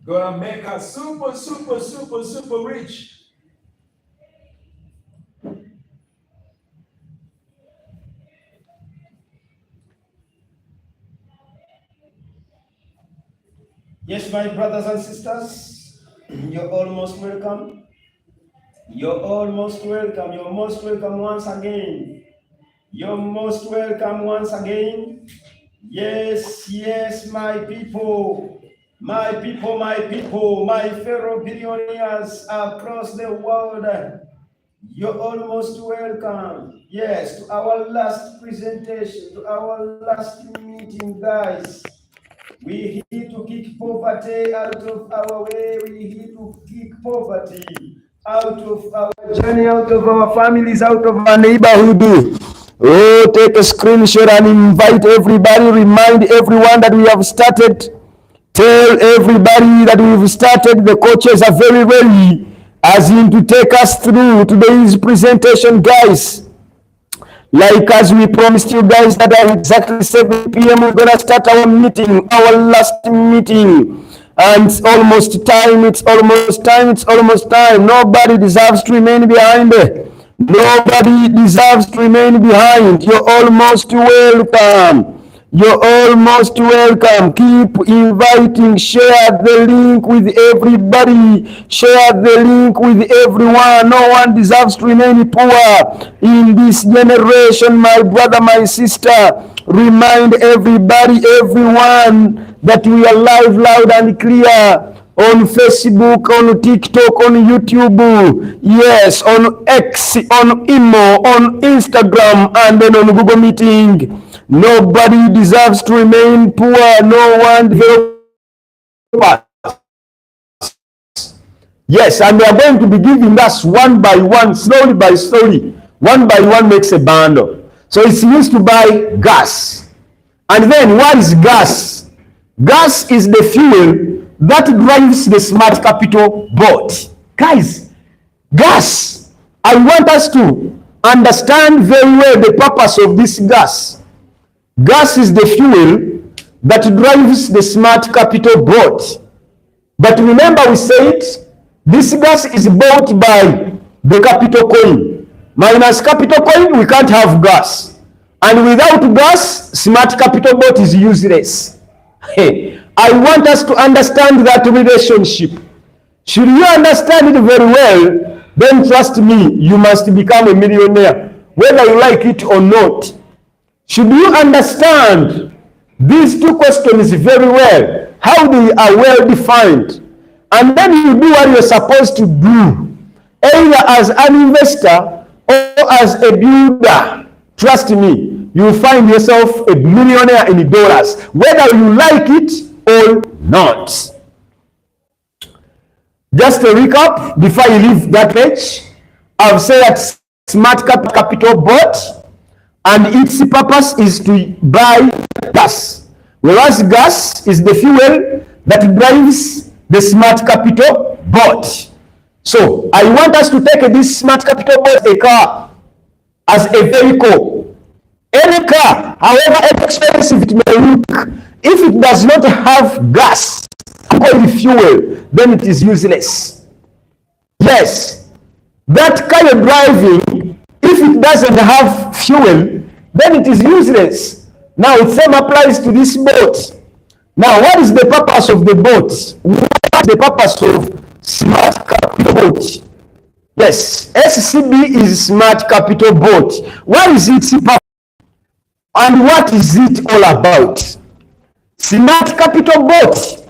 Gonna make us super, super, super, super rich. Yes, my brothers and sisters, you're almost welcome. You're almost welcome. You're most welcome once again. You're most welcome once again. Yes, yes, my people, my people, my people, my fellow billionaires across the world. You're almost welcome. Yes, to our last presentation, to our last meeting, guys. We here to kick poverty out of our way. We here to kick poverty out of our journey, out of our families, out of our neighborhood. Oh, take a screenshot and invite everybody. Remind everyone that we have started. Tell everybody that we've started. The coaches are very ready, as in to take us through today's presentation, guys. Like as we promised you guys that at exactly 7 p.m. we're gonna start our meeting, our last meeting. And it's almost time, it's almost time, it's almost time. Nobody deserves to remain behind. Nobody deserves to remain behind. You're almost welcome. You're almost welcome. Keep inviting. Share the link with everybody. Share the link with everyone. No one deserves to remain poor in this generation, my brother, my sister. Remind everybody, everyone, that we are live, loud, and clear on Facebook, on TikTok, on YouTube, yes, on X, on Imo, on Instagram, and then on Google Meeting. Nobody deserves to remain poor. No one develops. Yes, and they are going to be giving us one by one, slowly by slowly. One by one makes a bundle. So it's used to buy gas. And then what is gas? Gas is the fuel that drives the smart capital boat. Guys, gas. I want us to understand very well the purpose of this gas. Gas is the fuel that drives the smart capital boat. But remember we said this gas is bought by the capital coin. Minus capital coin, we can't have gas. And without gas, smart capital boat is useless. Hey, I want us to understand that relationship. Should you understand it very well, then trust me, you must become a millionaire, whether you like it or not. Should you understand these two questions very well, how they are well defined, and then you do what you're supposed to do, either as an investor or as a builder, trust me, you'll find yourself a millionaire in dollars, whether you like it or not. Just a recap before you leave that page. I've said that smart capital bought, and its purpose is to buy gas, whereas gas is the fuel that drives the smart capital boat. So I want us to take this smart capital boat, a car, as a vehicle. Any car, however expensive it may look, if it does not have gas, oil fuel, then it is useless. Yes, that car you're driving, if it doesn't have fuel, then it is useless. Now the same applies to this boat. Now what is the purpose of the boat? What is the purpose of smart capital boat? Yes, SCB is smart capital boat. What is its purpose? And what is it all about? Smart capital boat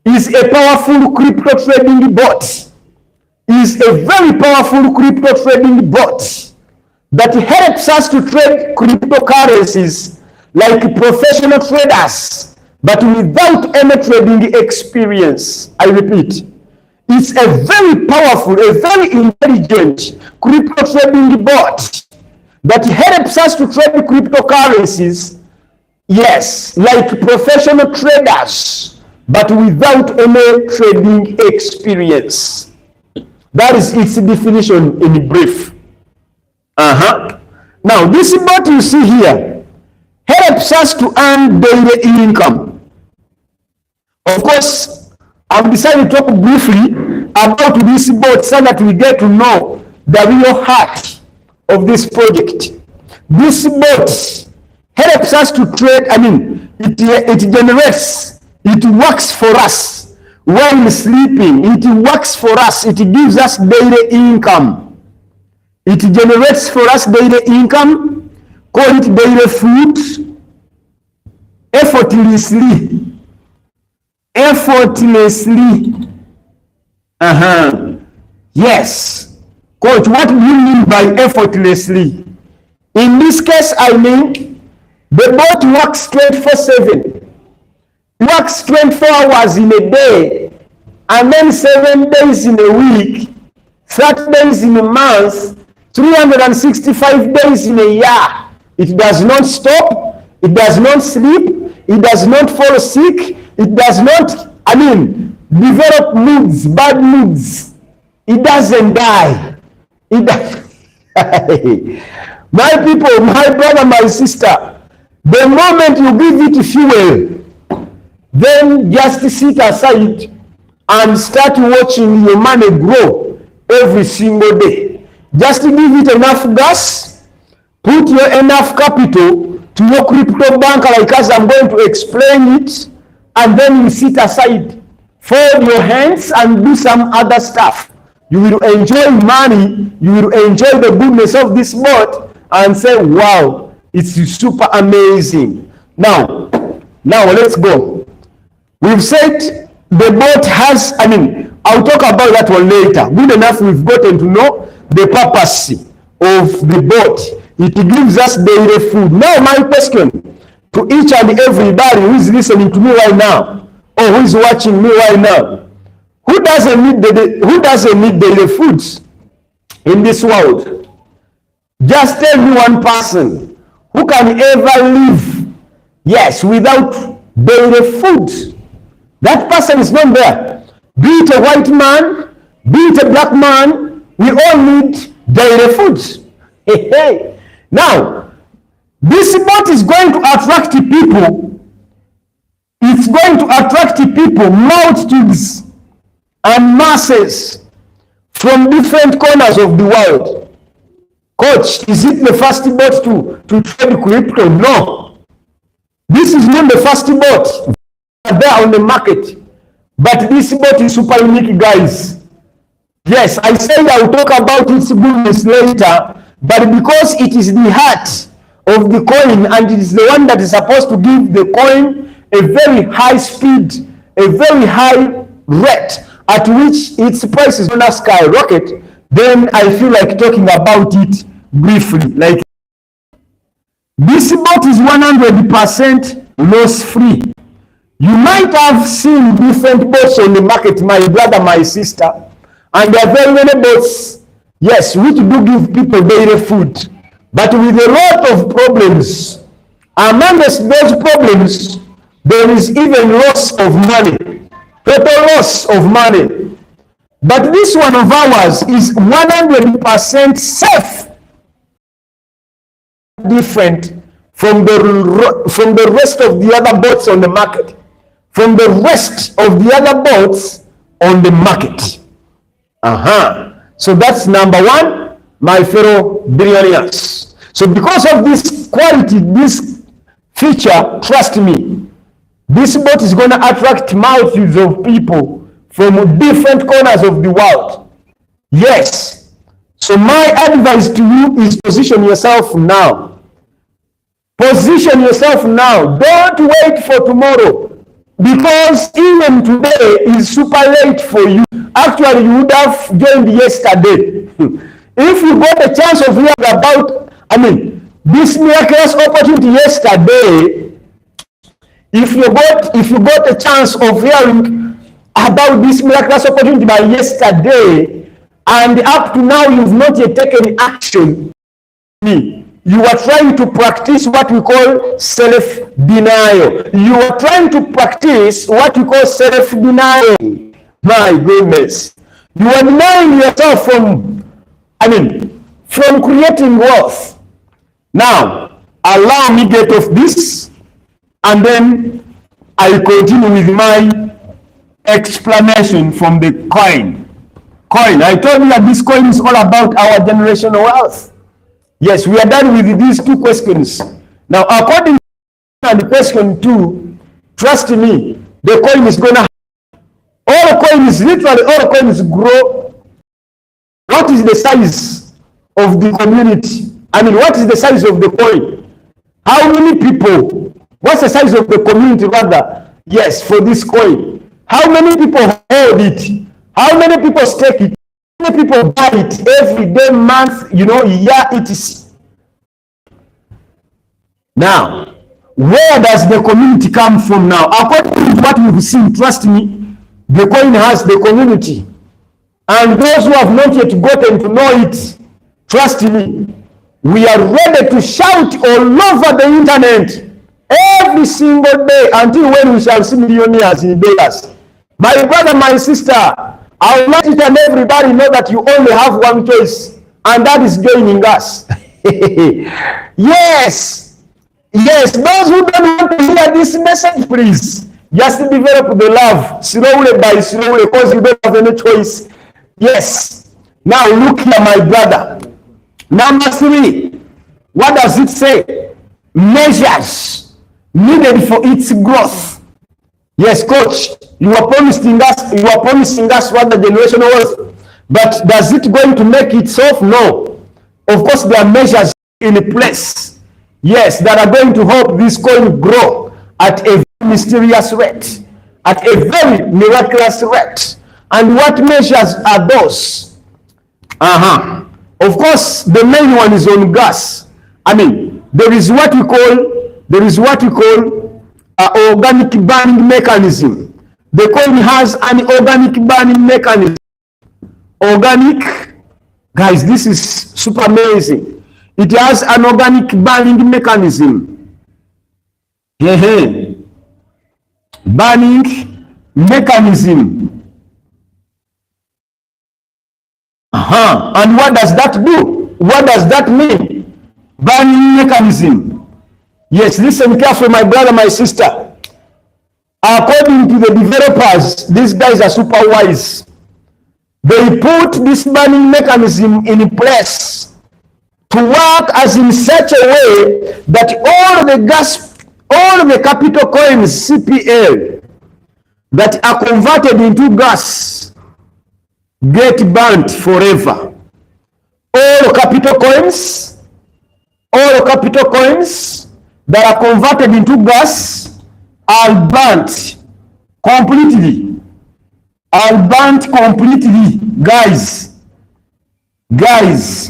is a powerful crypto trading bot. Is a very powerful crypto trading bot that helps us to trade cryptocurrencies like professional traders, but without any trading experience. I repeat, it's a very powerful, a very intelligent crypto trading bot that helps us to trade cryptocurrencies, yes, like professional traders, but without any trading experience. That is its definition in brief. Now, this bot you see here helps us to earn daily income. Of course, I've decided to talk briefly about this boat so that we get to know the real heart of this project. This boat helps us to trade, it generates, it works for us while sleeping, it works for us, it gives us daily income. It generates for us daily income, call it daily food, effortlessly. Yes. Coach, what do you mean by effortlessly? In this case, I mean the boat works 24/7. Works 24 hours in a day, and then 7 days in a week, 30 days in a month, 365 days in a year. It does not stop, it does not sleep, it does not fall sick, it does not, develop moods, bad moods. It doesn't die. It does. My people, my brother, my sister, the moment you give it fuel, then just sit aside and start watching your money grow every single day. Just give it enough gas, put your enough capital to your crypto bank like as I'm going to explain it, and then you sit aside, fold your hands and do some other stuff. You will enjoy money, you will enjoy the goodness of this boat and say, wow, it's super amazing. Now let's go. We've said the boat has, I'll talk about that one later. Good enough, we've gotten to know the purpose of the boat. It gives us daily food. Now my question to each and everybody who is listening to me right now, or who is watching me right now, who doesn't need daily foods in this world? Just tell me one person who can ever live, yes, without daily food. That person is not there. Be it a white man, be it a black man, we all need daily foods. Hey. Now, this boat is going to attract people. It's going to attract people, multitudes and masses from different corners of the world. Coach, is it the first boat to trade crypto? No. This is not the first boat there on the market. But this boat is super unique, guys. Yes, I said I will talk about its goodness later, but because it is the heart of the coin and it is the one that is supposed to give the coin a very high speed, a very high rate at which its price is going to skyrocket, then I feel like talking about it briefly. Like, this boat is 100% loss free. You might have seen different boats on the market, my brother, my sister, and there are very many boats, yes, which do give people daily food, but with a lot of problems. Amongst those problems, there is even loss of money, total loss of money. But this one of ours is 100% safe, different from the rest of the other boats on the market, from the rest of the other boats on the market. So that's number one, my fellow billionaires. So because of this quality, this feature, trust me, this boat is going to attract multitudes of people from different corners of the world. Yes. So my advice to you is position yourself now. Position yourself now. Don't wait for tomorrow, because even today is super late for you. Actually, you would have joined yesterday. If you got a chance of hearing about, this miraculous opportunity yesterday, if you got a chance of hearing about this miraculous opportunity by yesterday, and up to now you've not yet taken action, you are trying to practice what we call self-denial. You are trying to practice what we call self-denial. My goodness. You are denying yourself from creating wealth. Now, allow me get off this, and then I continue with my explanation from the coin. I told you that this coin is all about our generational wealth. Yes, we are done with these two questions. Now, according to question 2, trust me, the coin is going to, all coins, literally all coins grow. What is the size of the community? I mean, what is the size of the coin? How many people? What's the size of the community rather? Yes, for this coin. How many people hold it? How many people stake it? How many people buy it every day, month, year it is? Now, where does the community come from now? According to what we've seen, trust me, the coin has the community. And those who have not yet gotten to know it, trust me, we are ready to shout all over the internet every single day until when we shall see millionaires in Vegas. My brother, my sister, I will let it and everybody know that you only have one choice, and that is joining us. Yes, those who don't want to hear this message, please, just develop the love, slowly by slowly, because you don't have any choice. Yes. Now look here, my brother. Number 3, what does it say? Measures needed for its growth. Yes, coach, you are promising us what the generational wealth, but does it going to make itself? No. Of course, there are measures in place. Yes, that are going to help this coin grow at a very mysterious rate, at a very miraculous rate. And what measures are those? Of course, the main one is on gas. I mean, there is what we call organic burning mechanism. The coin has an organic burning mechanism. Organic, guys, this is super amazing. It has an organic burning mechanism. Burning mechanism. And what does that do? What does that mean? Burning mechanism. Yes, listen carefully, my brother, my sister. According to the developers, these guys are super wise. They put this burning mechanism in place to work as in such a way that all the capital coins CPL that are converted into gas get burnt forever. All capital coins that are converted into gas are burnt completely. Guys,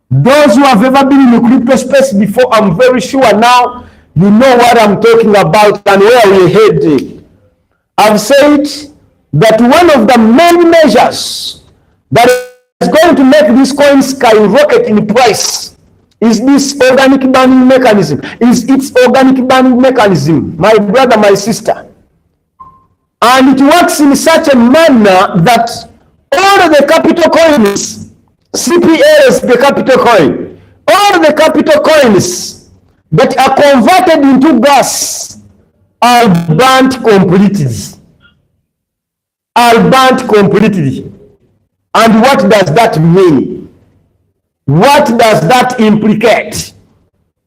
those who have ever been in the crypto space before, I'm very sure now you know what I'm talking about and where we're heading. I've said that one of the main measures that is going to make this coin skyrocket in price is this organic burning mechanism. My brother, my sister. And it works in such a manner that all the capital coins, CPL is the capital coin, all the capital coins that are converted into gas are burnt completely. And what does that mean? What does that implicate?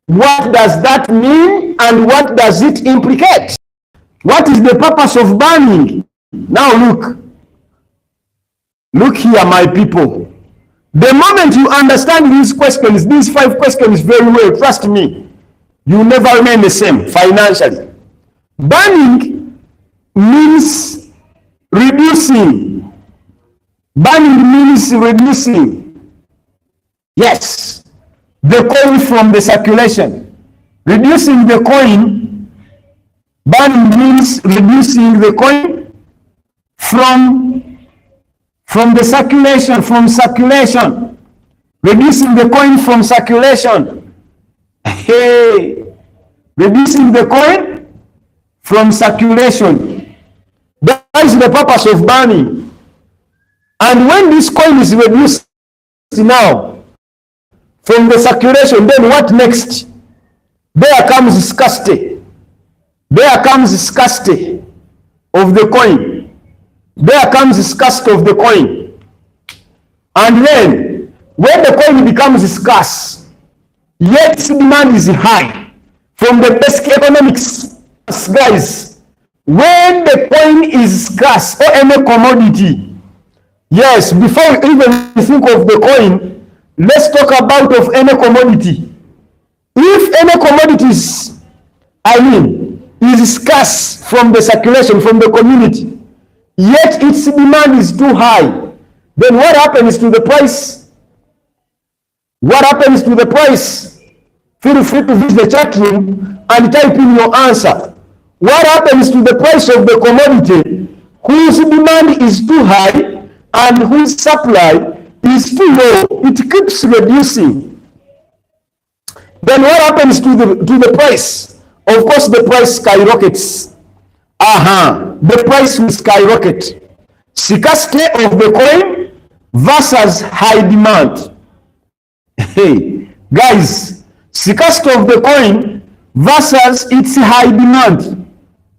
What does that mean and what does it implicate? What is the purpose of burning? Now look here, my people. The moment you understand these questions, these 5 questions very well, trust me, you never remain the same financially. Burning means reducing. Burning means reducing. Yes, the coin from the circulation. Reducing the coin. Burning means reducing the coin from the circulation, reducing the coin from circulation. Reducing the coin from circulation. That is the purpose of burning. And when this coin is reduced now from the circulation, then what next? There comes scarcity. There comes scarcity of the coin. there comes the scarcity of the coin. And then, when the coin becomes scarce, yet its demand is high. From the basic economics, guys, when the coin is scarce or any commodity, yes, before we even think of the coin, let's talk about of any commodity. If any commodities, is scarce from the circulation, from the community, yet its demand is too high, then what happens to the price? What happens to the price? Feel free to visit the chat room and type in your answer. What happens to the price of the commodity whose demand is too high and whose supply is too low? It keeps reducing. Then what happens to the price? Of course, the price skyrockets. The price will skyrocket. Scarcity of the coin versus high demand. Hey, guys, scarcity of the coin versus its high demand.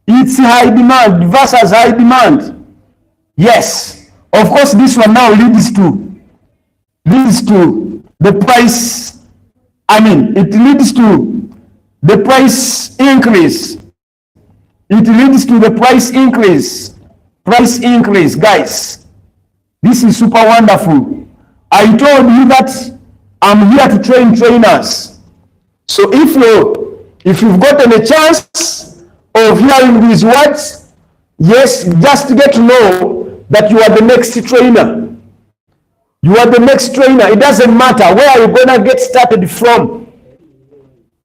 Its high demand versus high demand. Yes, of course, this one now leads to the price. It leads to the price increase. It leads to the price increase. Price increase, guys. This is super wonderful. I told you that I'm here to train trainers. So if you've gotten a chance of hearing these words, yes, just get to know that you are the next trainer. You are the next trainer. It doesn't matter where you're gonna get started from.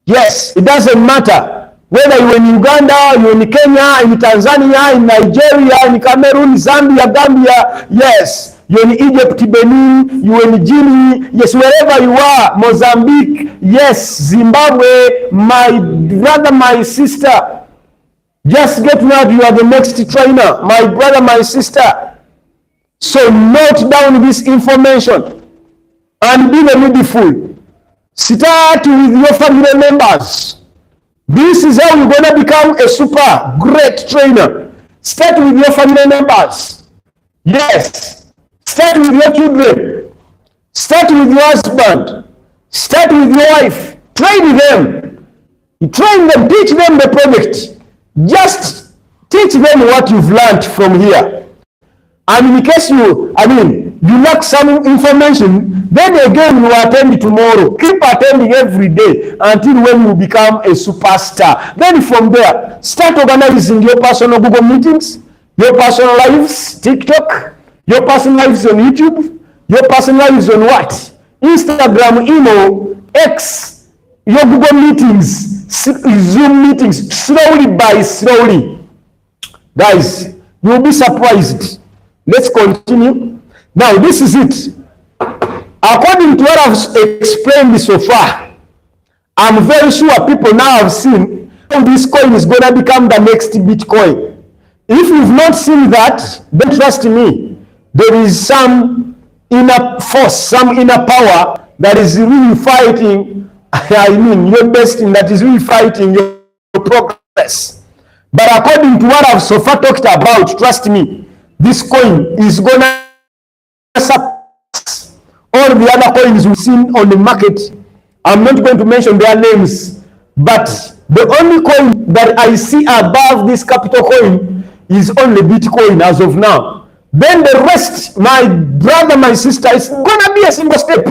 Yes, it doesn't matter whether you're in Uganda, you're in Kenya, in Tanzania, in Nigeria, in Cameroon, Zambia, Gambia. Yes, you're in Egypt, Benin, you're in Guinea. Yes, wherever you are, Mozambique. Yes, Zimbabwe, my brother, my sister. Just get to know that you are the next trainer, my brother, my sister. So note down this information and be needful. Start with your family members. This is how you're going to become a super great trainer. Start with your family members. Yes. Start with your children. Start with your husband. Start with your wife. Train them. Train them. Teach them the project. Just teach them what you've learned from here. And in case you lack some information, then again you attend tomorrow. Keep attending every day until when you become a superstar. Then from there, start organizing your personal Google meetings, your personal lives, TikTok, your personal lives on YouTube, your personal lives on what? Instagram, email, X, your Google meetings, Zoom meetings, slowly by slowly. Guys, you'll be surprised. Let's continue. Now, this is it. According to what I've explained so far, I'm very sure people now have seen how this coin is going to become the next Bitcoin. If you've not seen that, then trust me, there is some inner force, some inner power that is really fighting, your destiny, that is really fighting your progress. But according to what I've so far talked about, trust me, this coin is going to surpass all the other coins we've seen on the market. I'm not going to mention their names, but the only coin that I see above this capital coin is only Bitcoin as of now. Then the rest, my brother, my sister, is going to be a single step.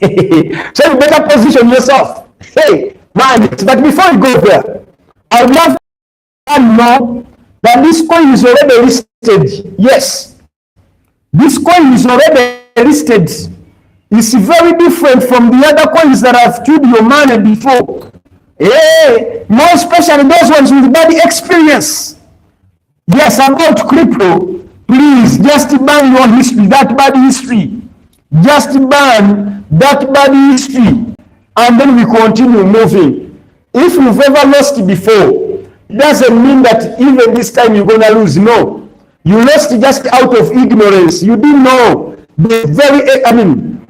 So you better position yourself. Hey, man, but before you go there, I would love to know that this coin is already listed. Yes, this coin is already listed. It's very different from the other coins that have killed your money before. Hey, more especially those ones with bad experience. Yes, about crypto, please just ban your history, that bad history. Just ban that bad history, and then we continue moving. If you've ever lost before, it doesn't mean that even this time you're going to lose. No. You lost just out of ignorance. You didn't know the very,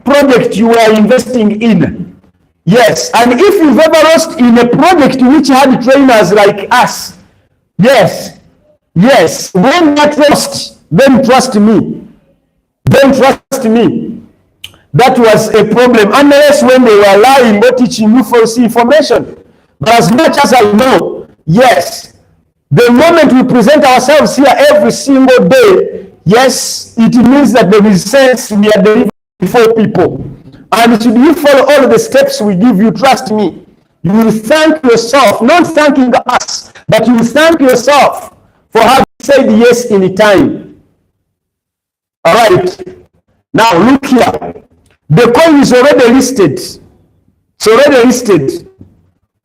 project you were investing in. Yes. And if you've ever lost in a project which had trainers like us, yes, when that lost, then trust me. Then trust me. That was a problem, unless when they were lying or teaching you false information. But as much as I know, yes, the moment we present ourselves here every single day, yes, it means that there is sense we are delivering before people. And should you follow all the steps we give you, trust me, you will thank yourself, not thanking us, but you will thank yourself for having said yes in time. All right. Now look here. The coin is already listed. It's already listed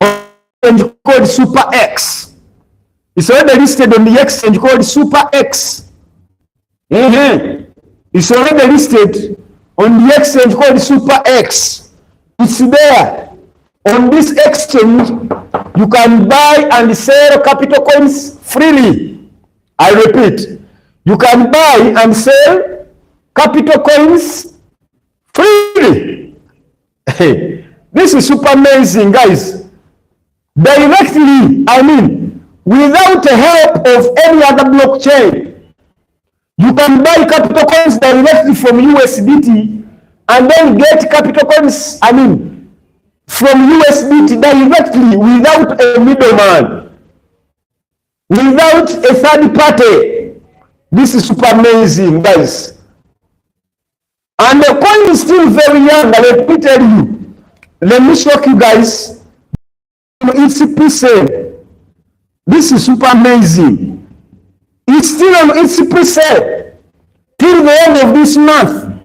on the exchange called Super X. It's already listed on the exchange called Super X. It's already listed on the exchange called Super X. It's there. On this exchange, you can buy and sell capital coins freely. I repeat, you can buy and sell capital coins freely. This is super amazing, guys. Directly, I mean, without the help of any other blockchain, you can buy capital coins directly from USDT and then get capital coins, I mean, from USDT directly without a middleman, without a third party. This is super amazing, guys. And the coin is still very young. Let me tell you. Let me show you guys. It's pre-sale. This is super amazing. It's still on its pre-sale till the end of this month,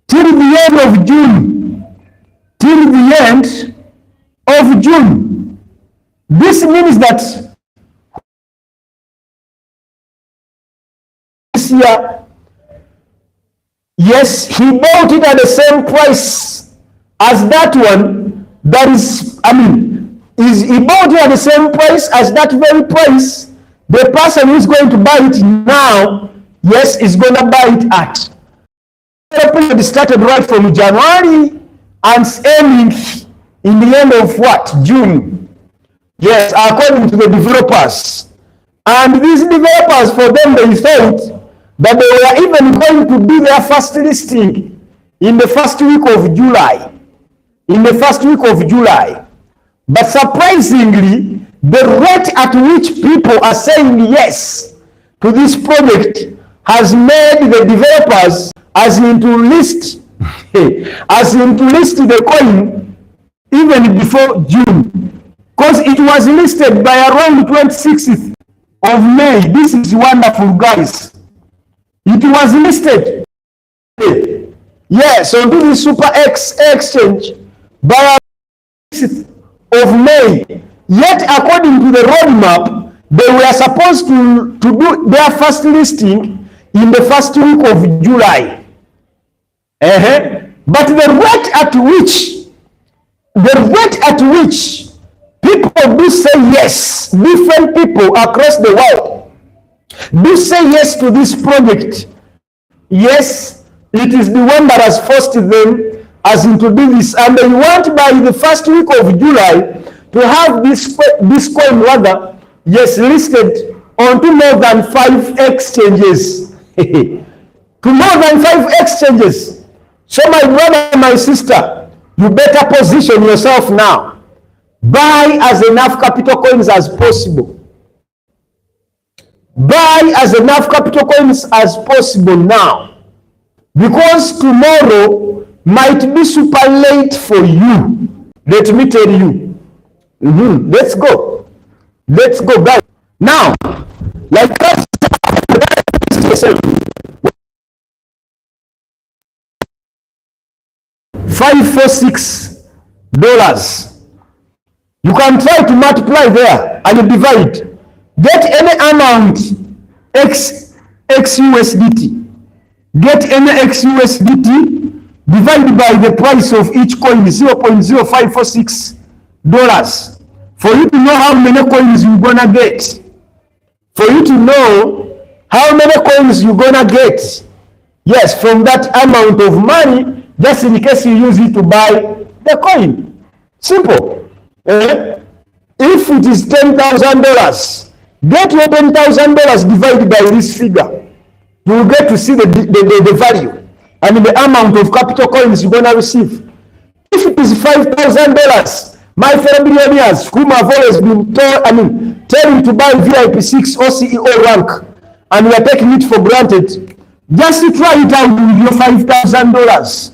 till the end of June. Till the end of June. This means that this year, yes, he bought it at the same price as that one. That is, I mean, he bought it at the same price as that very price. The person who is going to buy it now, yes, is going to buy it at. The period started right from January and ending in the end of what? June. Yes, according to the developers. And these developers, for them, they thought that they were even going to do their first listing in the first week of July. In the first week of July. But surprisingly, the rate at which people are saying yes to this project has made the developers as into list the coin even before June, because it was listed by around 26th of May. This is wonderful, guys. It was listed, yes, on this Super X exchange by 26th of May. Yet, according to the roadmap, they were supposed to do their first listing in the first week of July. But the rate at which people do say yes, different people across the world do say yes to this project. Yes, it is the one that has forced them as into do this, and they want by the first week of July to have this coin rather, yes, listed onto more than 5 exchanges. To more than 5 exchanges. So my brother, my sister, you better position yourself now. Buy as enough capital coins as possible. Buy as enough capital coins as possible now. Because tomorrow might be super late for you. Let me tell you. Let's go. Let's go, guys. Now, like that, $546. You can try to multiply there and you divide. Get any amount XUSDT. Get any XUSDT, divide by the price of each coin, $0.0546. For you to know how many coins you're gonna get. For you to know how many coins you're gonna get. Yes, from that amount of money, just in case you use it to buy the coin. Simple. If it is $10,000, get your $10,000 divided by this figure. You will get to see the value and the amount of capital coins you're going to receive. If it is $5,000, my fellow billionaires whom I've always been telling to buy VIP 6 or CEO rank, and we are taking it for granted, just try it out with your $5,000.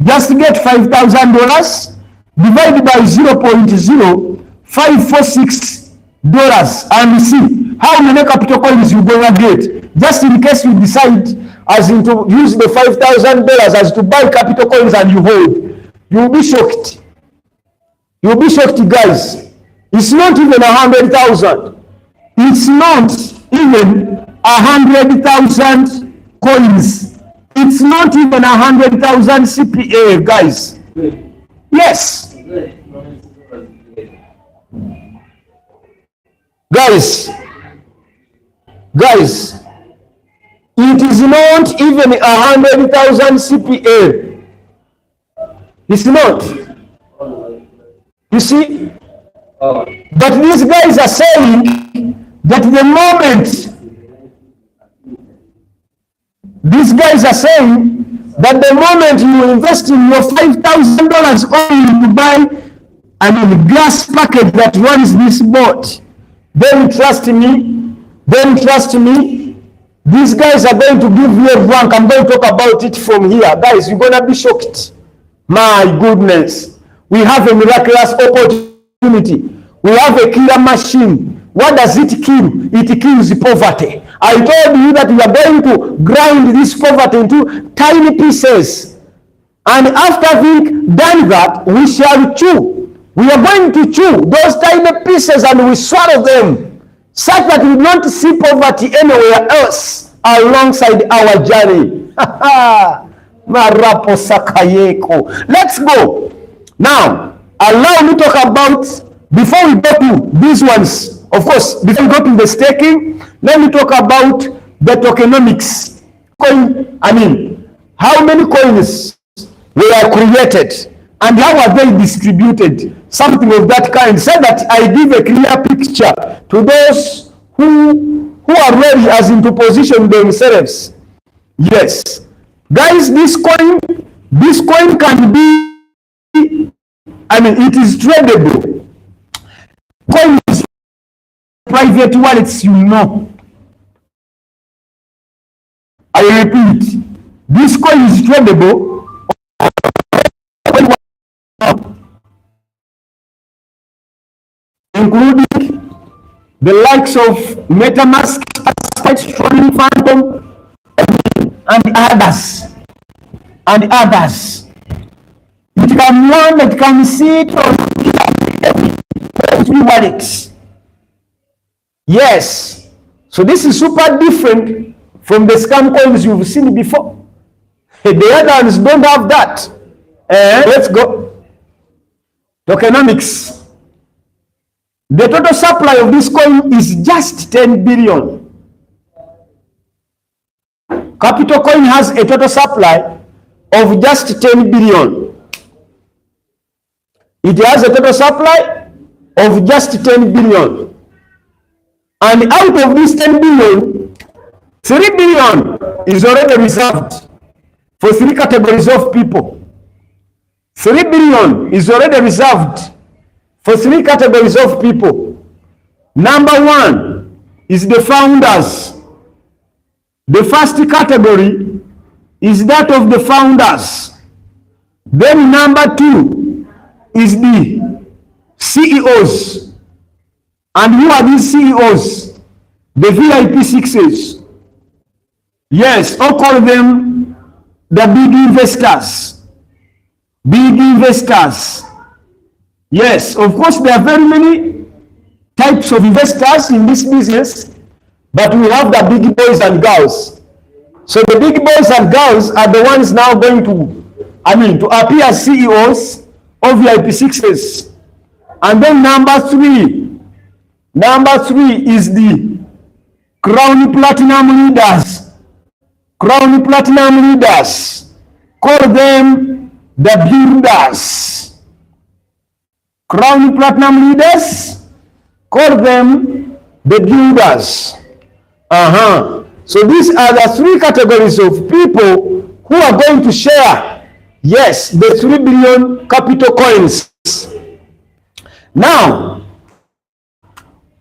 Just get $5,000 divided by 0.0546 and see how many capital coins you're going to get. Just in case you decide as in to use the $5,000 as to buy capital coins and you hold, you'll be shocked. You'll be shocked, guys. It's not even 100,000. It's not even 100,000 coins. It's not even 100,000 CPA, guys. Yes. Guys, it is not even 100,000 CPA. It's not. You see? But these guys are saying that the moment you invest in your $5,000 only to buy glass package that runs this boat, then trust me, these guys are going to give you a rank. I'm going to talk about it from here. Guys, you're going to be shocked. My goodness. We have a miraculous opportunity. We have a killer machine. What does it kill? It kills poverty. I told you that we are going to grind this poverty into tiny pieces. And after having done that, we shall chew. We are going to chew those tiny pieces and we swallow them, such that we don't see poverty anywhere else alongside our journey. Let's go. Now, allow me to talk about, before we go to these ones, of course, before we go to the staking, let me talk about the tokenomics. How many coins were created and how are they distributed? Something of that kind, so that I give a clear picture to those who are ready as in to position themselves. Yes. Guys, this coin can be, it is tradable. Coin is private wallets, you know. I repeat, this coin is tradable, including the likes of MetaMask, Strolling Phantom, and others. It can run, it can sit on three wallets. Yes. So this is super different from the scam coins you've seen before. The other ones don't have that. Let's go. Tokenomics. The total supply of this coin is just 10 billion. Capital Coin has a total supply of just 10 billion. It has a total supply of just 10 billion. And out of this 10 billion, 3 billion is already reserved for 3 categories of people. 3 billion is already reserved for 3 categories of people. Number 1 is the founders. The first category is that of the founders. Then number 2 is the CEOs. And who are these CEOs? The VIP 6s. Yes, I'll call them the big investors. Big investors. Yes, of course, there are very many types of investors in this business, but we have the big boys and girls. So the big boys and girls are the ones now going to appear as CEOs of VIP 6s. And then number 3 is the Crown Platinum leaders. Crown Platinum leaders. Call them the builders. Crown Platinum leaders, call them the builders. So these are the three categories of people who are going to share, yes, the 3 billion capital coins. Now,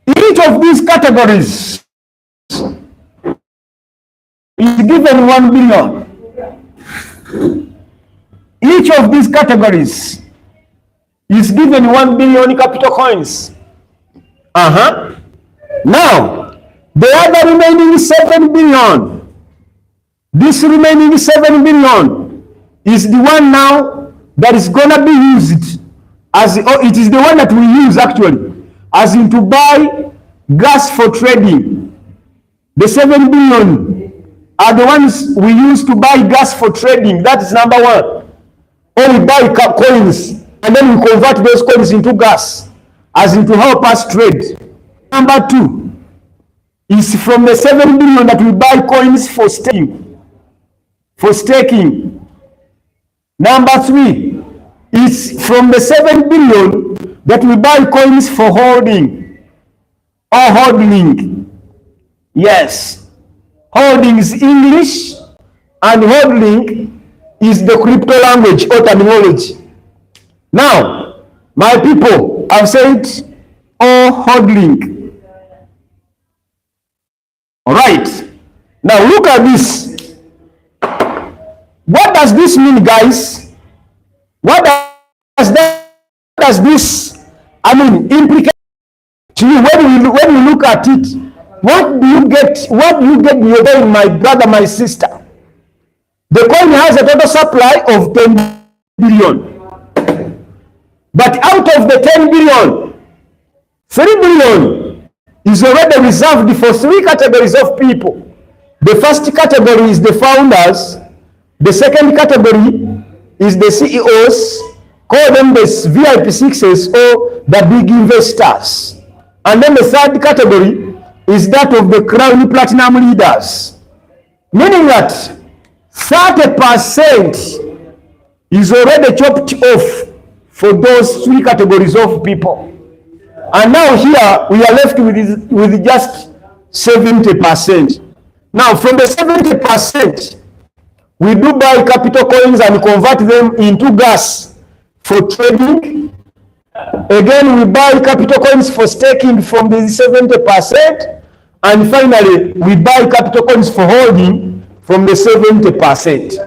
each of these categories is given 1 billion. Each of these categories is given 1 billion capital coins. Now, the other remaining 7 billion, this remaining 7 billion is the one now that is going to be used as, it is the one that we use actually, as in to buy gas for trading. The 7 billion are the ones we use to buy gas for trading. That is number one. Or we buy coins and then we convert those coins into gas, as in to help us trade. Number two is from the 7 billion that we buy coins for staking. Number three is from the 7 billion that we buy coins for holding or hodling. Yes, holding is English and hodling is the crypto language or terminology. Now, my people, I've said or hodling. All right. Now look at this. What does this mean, guys? What does this implicate to you when you look at it? What do you get? What do you get, my brother, my sister? The coin has a total supply of 10 billion. But out of the 10 billion, 3 billion is already reserved for three categories of people. The first category is the founders. The second category is the CEOs, call them the VIP 6s or the big investors. And then the third category is that of the crown platinum leaders. Meaning that 30% is already chopped off for those three categories of people. And now here we are left with just 70%. Now from the 70%, we do buy capital coins and convert them into gas for trading. Again, we buy capital coins for staking from the 70%. And finally, we buy capital coins for holding from the 70%.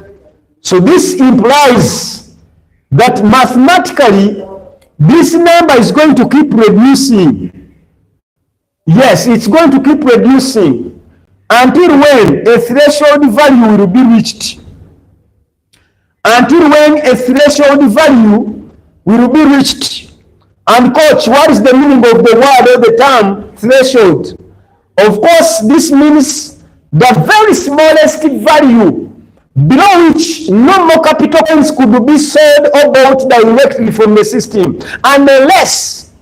So this implies that mathematically, this number is going to keep reducing. Yes, it's going to keep reducing until when a threshold value will be reached. Until when a threshold value will be reached. And coach, what is the meaning of the word or the term threshold? Of course, this means the very smallest value below which no more capital coins could be sold or bought directly from the system, unless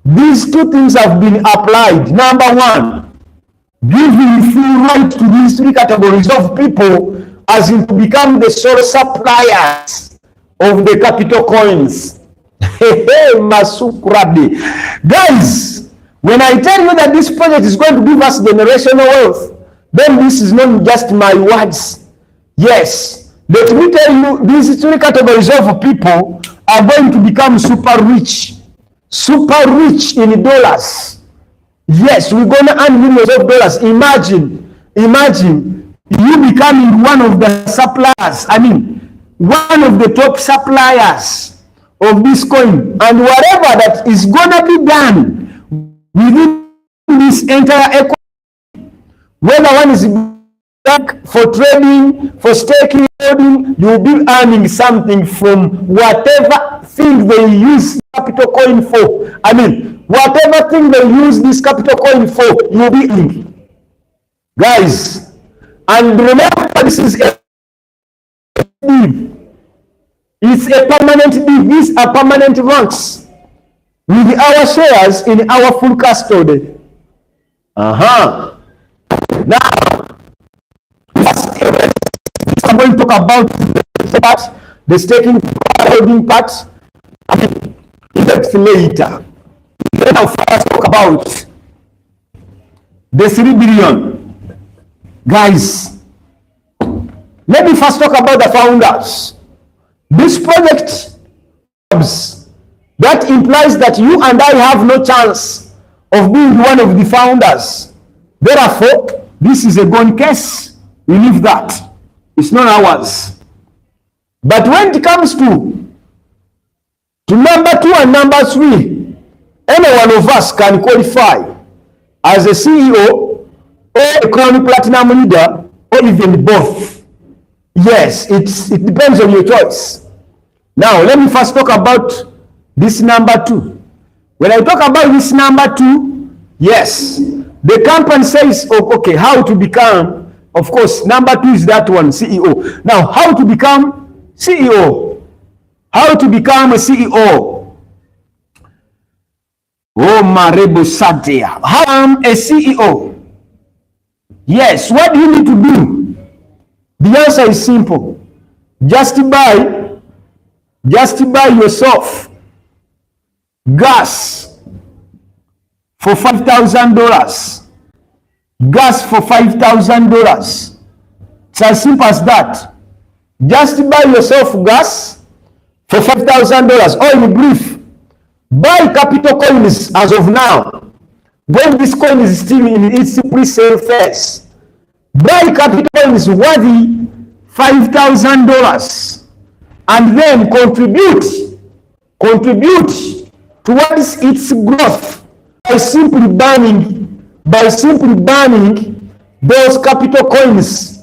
these two things have been applied. Number one, giving full right to these three categories of people as in to become the sole suppliers of the capital coins. Masukradi. Guys, when I tell you that this project is going to give us generational wealth, then this is not just my words. Yes, let me tell you, these three categories of people are going to become super rich in dollars. Yes, we're going to earn millions of dollars. Imagine you becoming one of the suppliers, one of the top suppliers of this coin, and whatever that is going to be done within this entire economy, whether one is for trading, for staking, you'll be earning something from whatever thing they use capital coin for. Whatever thing they use this capital coin for, you'll be earning. Guys, and remember, this is a deal. It's a permanent deal. These are permanent ranks with our shares in our full custody. Now, I'm going to talk about the part, the staking holding part, later. Then I'll first talk about the 3 billion. Guys, let me first talk about the founders. This project, that implies that you and I have no chance of being one of the founders. Therefore, this is a gone case. We leave that. It's not ours. But when it comes to number 2 and number 3, any one of us can qualify as a CEO or a Crown Platinum leader, or even both. Yes, it depends on your choice. Now, let me first talk about this number 2. When I talk about this number 2, yes, the company says, oh, okay, how to become, of course, number 2 is that one, CEO. Now, how to become CEO? How to become a CEO? Oh, Marebo Sadia. How am a CEO? Yes, what do you need to do? The answer is simple. Just buy yourself gas for $5,000. Gas for $5,000. It's as simple as that. Just buy yourself gas for $5,000. Or in brief, buy capital coins as of now. When this coin is still in its pre-sale phase, buy capital coins worthy $5,000 and then contribute towards its growth by simply burning those capital coins.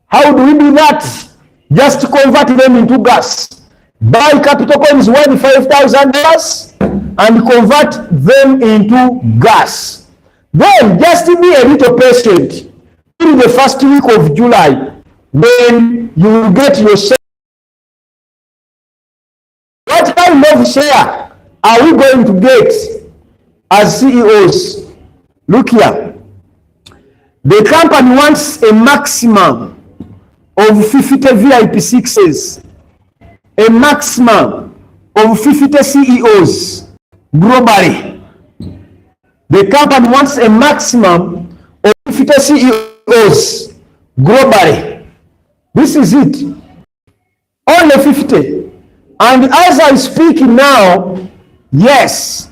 How do we do that? Just convert them into gas. Buy capital coins worth $5,000 and convert them into gas. Then just be a little patient. In the first week of July, then you will get your share. What kind of share are we going to get as CEOs? Look here. The company wants a maximum of 50 VIP 6s. A maximum of 50 CEOs globally. The company wants a maximum of 50 CEOs globally. This is it. Only 50. And as I speak now, yes,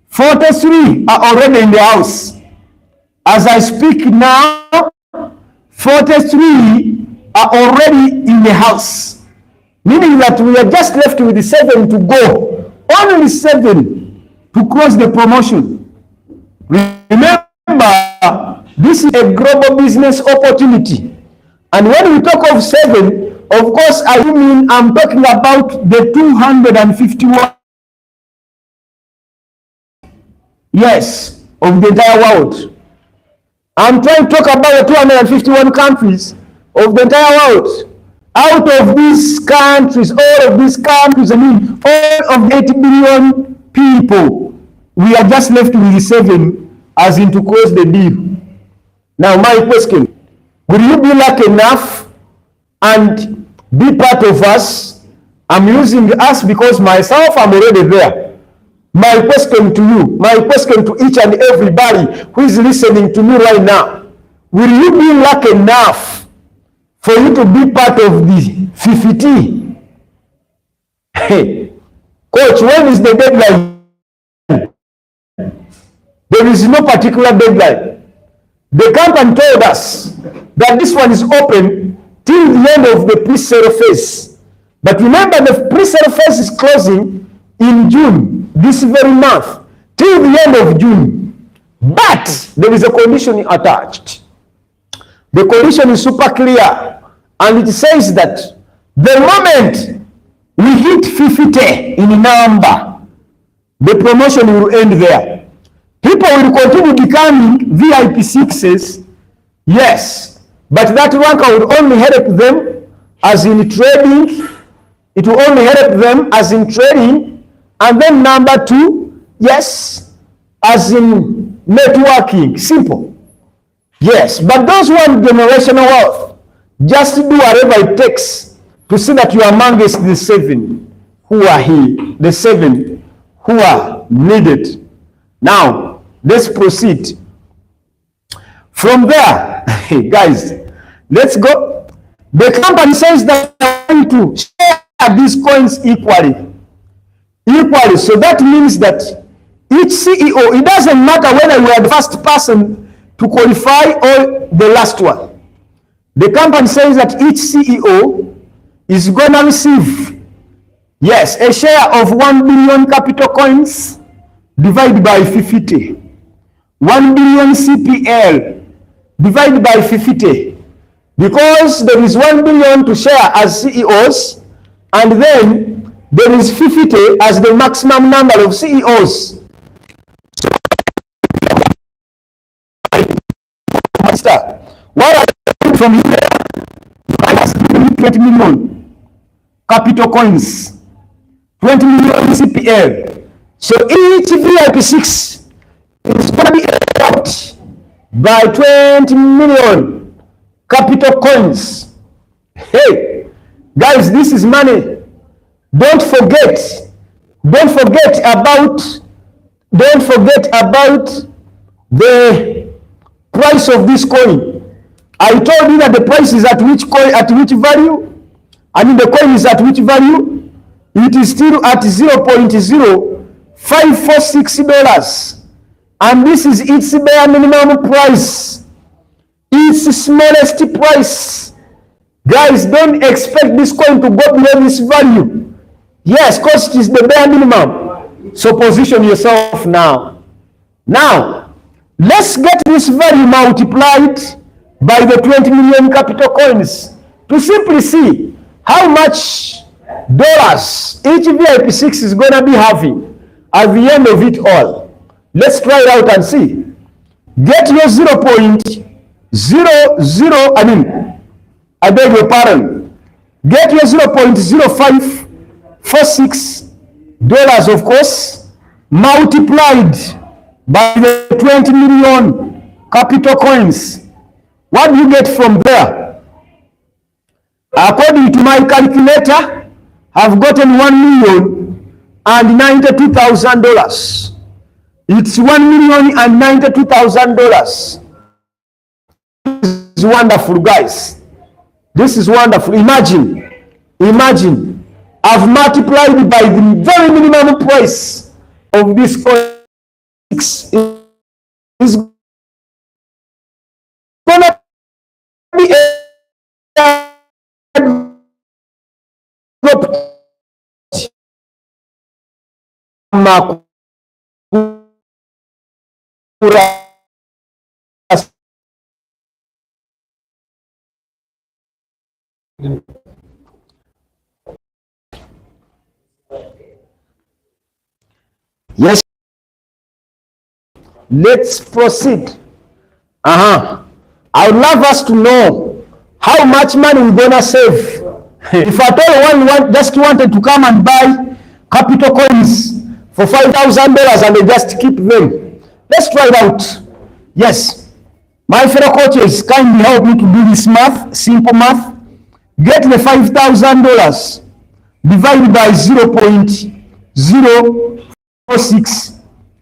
43 are already in the house. As I speak now, 43 are already in the house. Meaning that we are just left with 7 to go. Only 7 to cross the promotion. Remember, this is a global business opportunity. And when we talk of 7, of course, I'm talking about the 251. Yes, of the entire world. I'm trying to talk about the 251 countries of the entire world. Out of these countries, all of these countries, all of 80 billion people, we are just left with 7 as in to close the deal. Now, my question, will you be lucky enough and be part of us? I'm using us because myself, I'm already there. My question to you, my question to each and everybody who is listening to me right now, will you be lucky enough for you to be part of the 50? Hey, coach, when is the deadline? There is no particular deadline. The company told us that this one is open till the end of the pre-sale phase. But remember, the pre-sale phase is closing in June, this very month, till the end of June. But there is a condition attached. The condition is super clear, and it says that the moment we hit 50 in number, the promotion will end there. People will continue becoming VIP 6s, yes, but that ranker will only help them as in trading. It will only help them as in trading. And then number 2, yes, as in networking, simple. Yes, but those who want generational wealth, just do whatever it takes to see that you are amongst the 7 who are here, the 7 who are needed. Now, let's proceed. From there, Guys, let's go. The company says that they want to share these coins equally. So that means that each CEO, it doesn't matter whether you are the first person to qualify or the last one. The company says that each CEO is going to receive, yes, a share of 1 billion capital coins divided by 50. 1 billion CPL divided by 50. Because there is 1 billion to share as CEOs, and then there is 50 as the maximum number of CEOs. So, what I from here, I has 20 million capital coins, 20 million CPL. So each VIP6 is going to be out by 20 million capital coins. Hey, guys, this is money. Don't forget about the price of this coin. I told you that the price is at which coin, at which value? I mean, the coin is at which value? It is still at $0.0546. And this is its bare minimum price. Its smallest price. Guys, don't expect this coin to go below this value. Yes, cost is the bare minimum. So position yourself now. Now, let's get this value multiplied by the 20 million capital coins to simply see how much dollars each VIP6 is going to be having at the end of it all. Let's try it out and see. Get your 0.00, I beg your pardon. Get your $0.0546, of course, multiplied by the 20 million capital coins. What do you get from there? According to my calculator, I've gotten $1,092,000. It's $1,092,000. This is wonderful, guys. This is wonderful. Imagine, I've multiplied it by the very minimum price of this coin. It's gonna be a yes. Let's proceed. I would love us to know how much money we're gonna save. If at all one just wanted to come and buy capital coins for $5,000 and they just keep them. Let's try it out. Yes. My fellow coaches, kindly help me to do this math, simple math. Get the $5,000 divided by 0.046.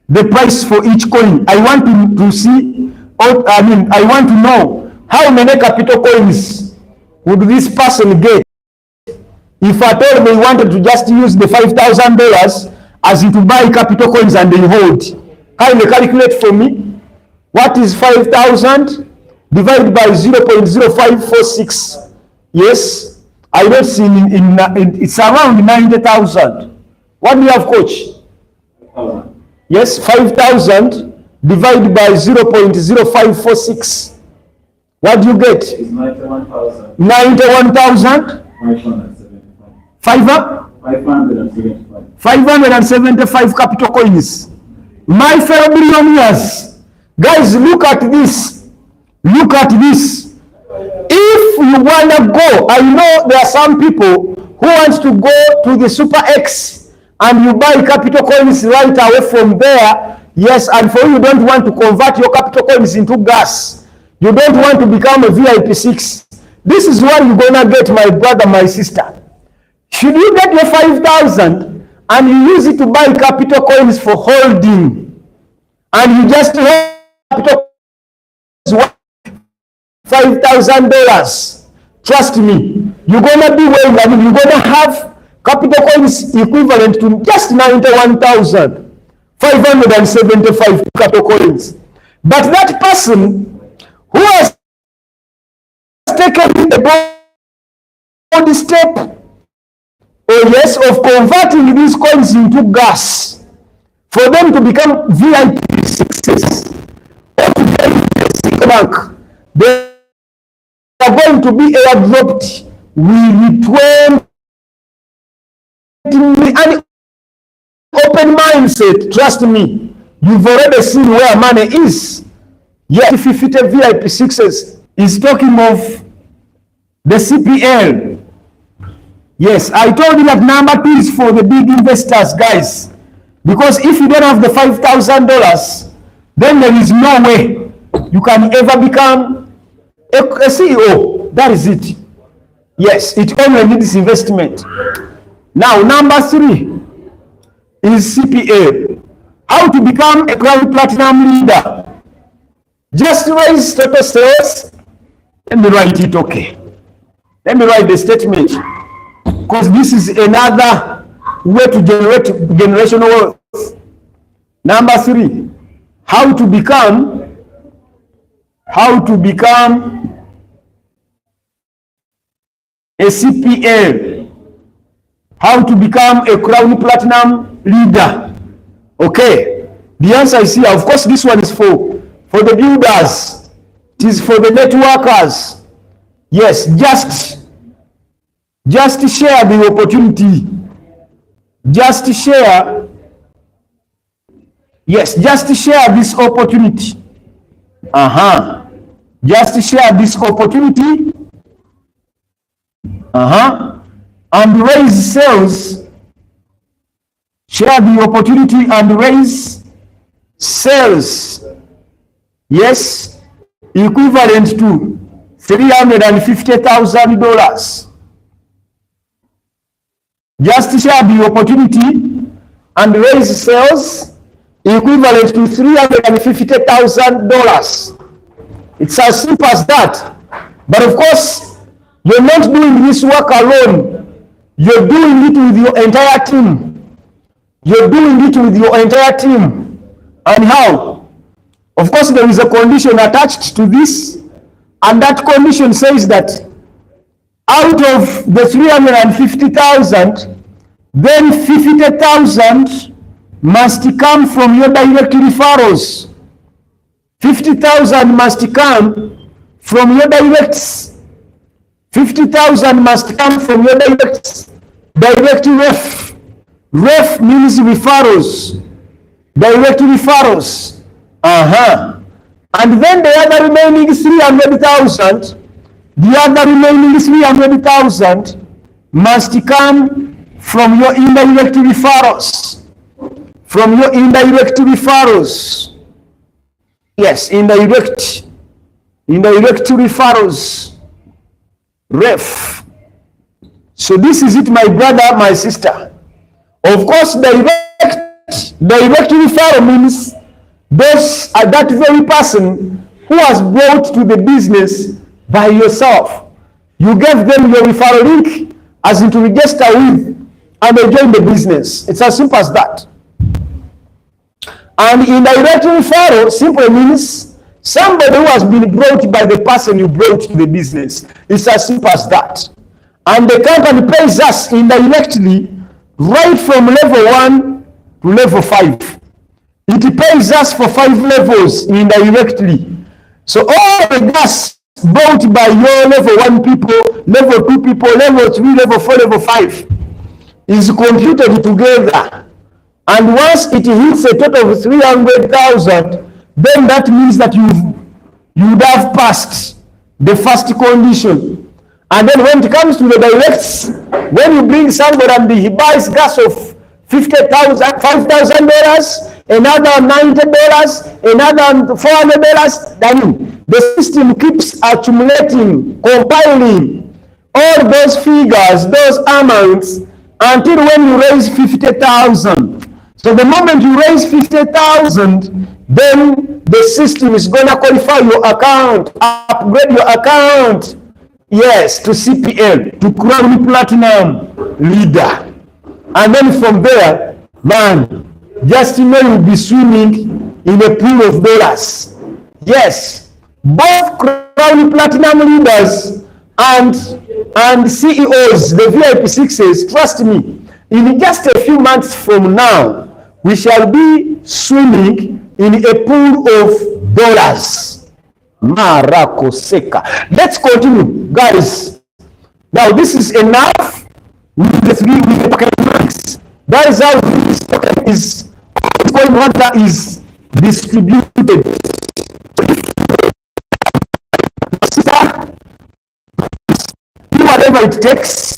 The price for each coin. I want to see, I want to know how many capital coins would this person get if at all they wanted to just use the $5,000 as to buy capital coins and they hold. Kindly calculate for me. What is 5,000 divided by 0.0546? Yes, I don't see it's around 90,000. What do you have, coach? Yes, 5,000 divided by 0.0546. What do you get? It's 91,000. 91,000? 575 capital coins. My fellow billionaires, guys, look at this. Look at this. If you want to go, I know there are some people who want to go to the Super X and you buy capital coins right away from there. Yes, and for you don't want to convert your capital coins into gas. You don't want to become a VIP6. This is what you're going to get, my brother, my sister. Should you get your 5,000 and you use it to buy capital coins for holding, and you just hold capital coins $5,000. Trust me, you're gonna be well. I mean, you're gonna have capital coins equivalent to just 91,575 capital coins. But that person who has taken the bold step, of converting these coins into gas for them to become VIP success, or to get the bank, they are going to be airdropped with 20 an open mindset. Trust me, you've already seen where money is. Yes, if you fit a VIP success, is talking of the CPL. Yes, I told you that number 2 is for the big investors, guys. Because if you don't have the $5,000, then there is no way you can ever become a CEO. That is it. Yes, it only needs investment. Now, number 3 is CPA. How to become a Grand Platinum leader. Just raise total sales. Let me write it, okay. Let me write the statement. Because this is another way to generate generational wealth. Number 3, how to become a CPL. How to become a Crown Platinum leader. Okay. The answer is here. Of course, this one is for the builders. It is for the networkers. Yes, just share the opportunity. Just share. Yes, just share this opportunity. Just share this opportunity. And raise sales. Share the opportunity and raise sales. Yes, equivalent to $350,000. Just share the opportunity and raise sales equivalent to $350,000. It's as simple as that. But of course, you're not doing this work alone. You're doing it with your entire team. You're doing it with your entire team. And how? Of course, there is a condition attached to this. And that condition says that out of the 350,000, then 50,000 must come from your direct referrals. 50,000 must come from your directs. 50,000 must come from your directs. Direct ref. Ref means referrals. Direct referrals. And then the other remaining 300,000, must come from your indirect referrals. From your indirect referrals. Yes, indirect referrals. Ref. So this is it, my brother, my sister. Of course, direct referral means those are that very person who was brought to the business by yourself. You gave them your referral link as in to register with, and they join the business. It's as simple as that. And indirect referral simply means somebody who has been brought by the person you brought to the business. It's as simple as that. And the company pays us indirectly right from level 1 to level 5. It pays us for 5 levels indirectly. So all the gas bought by your level 1 people, level 2 people, level 3, level 4, level 5 is computed together. And once it hits a total of 300,000, then that means that you would have passed the first condition. And then when it comes to the directs, when you bring somebody and he buys gas of $5,000, another $90, another $400, then the system keeps accumulating, compiling all those figures, those amounts, until when you raise 50,000. So the moment you raise 50,000, then the system is going to qualify your account, upgrade your account, yes, to CPL, to Crown Platinum Leader. And then from there, man, just know you'll be swimming in a pool of dollars. Yes, both Crown Platinum Leaders and CEOs, the VIP 6s, trust me, in just a few months from now, we shall be swimming in a pool of dollars. Marakoseka. Let's continue, guys. Now, this is enough with the three with the tokenomics. That is how this token is, Bitcoin water is distributed. Do whatever it takes.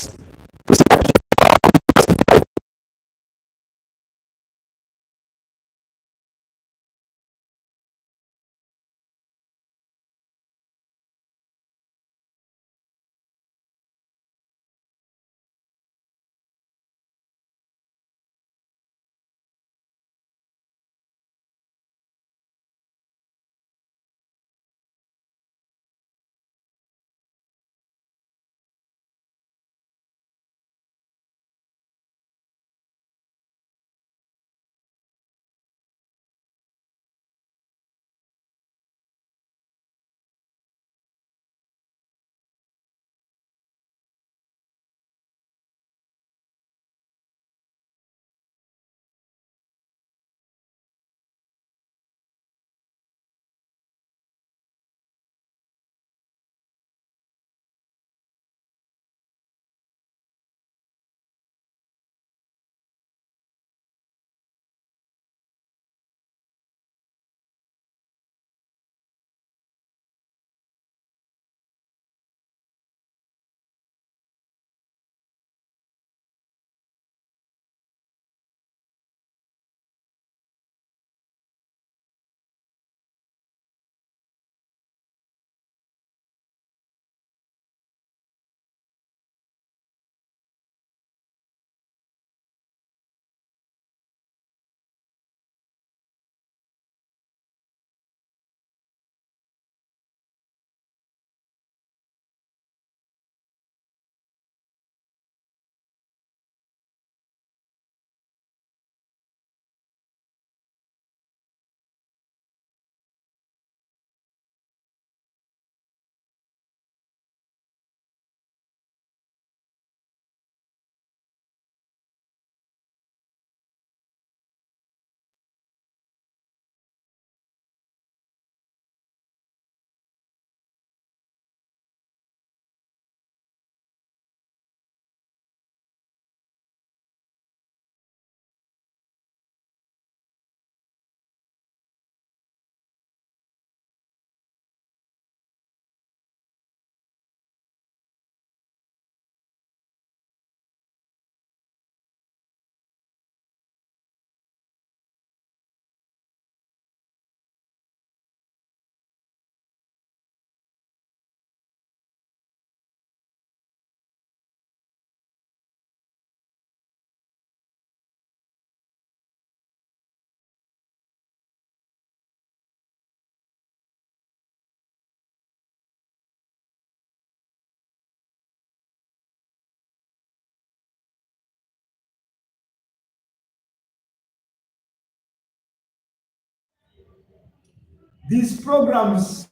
These programs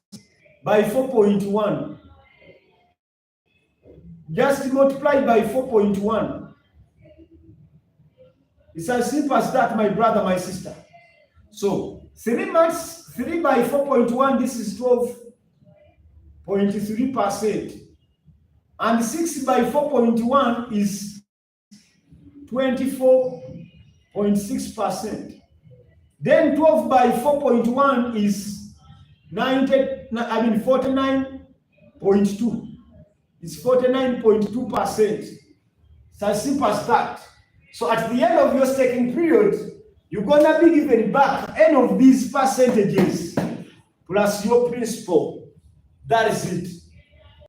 by 4.1, just multiplied by 4.1. It's as simple as that, my brother, my sister. So 3 months, 3 by 4.1, this is 12.3%. And 6 by 4.1 is 24.6%. Then 12 by 4.1 is 49.2. It's 49.2%. It's as simple as that. So at the end of your staking period, you're gonna be given back any of these percentages plus your principal. That is it.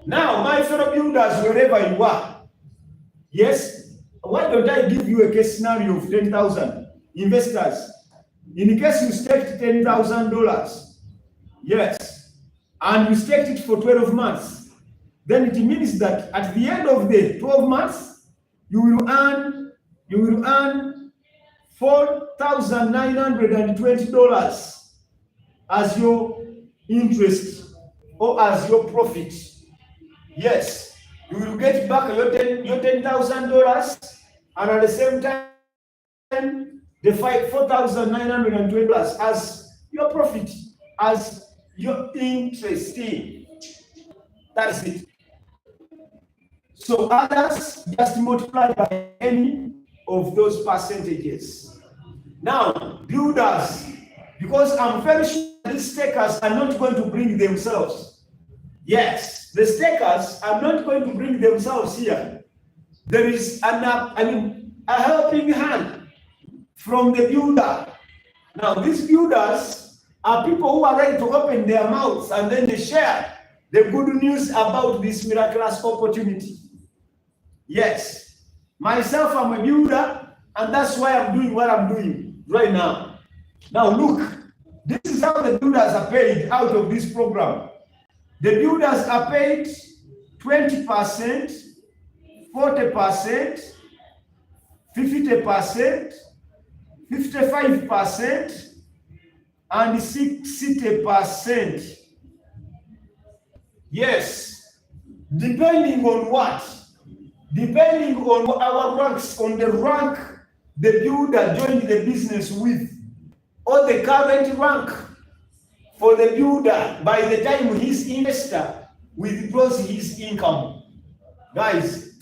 Now, my fellow builders, wherever you are, yes, why don't I give you a case scenario of 10,000? investors. In case you staked $10,000, yes, and you staked it for 12 months, then it means that at the end of the 12 months, you will earn $4,920 as your interest or as your profit. Yes, you will get back your $10,000, and at the same time, the $4,920 as your profit, as your interest. That's it. So others just multiply by any of those percentages. Now, builders, because I'm very sure these stakers are not going to bring themselves. Yes, the stakers are not going to bring themselves here. There is a helping hand from the builder. Now, these builders are people who are ready to open their mouths and then they share the good news about this miraculous opportunity. Yes, myself, I'm a builder, and that's why I'm doing what I'm doing right now. Now, look, this is how the builders are paid out of this program. The builders are paid 20%, 40%, 50%, 55%, and 60%. Yes, depending on what? Depending on our ranks, on the rank the builder joined the business with, or the current rank for the builder by the time his investor withdraws his income. Guys,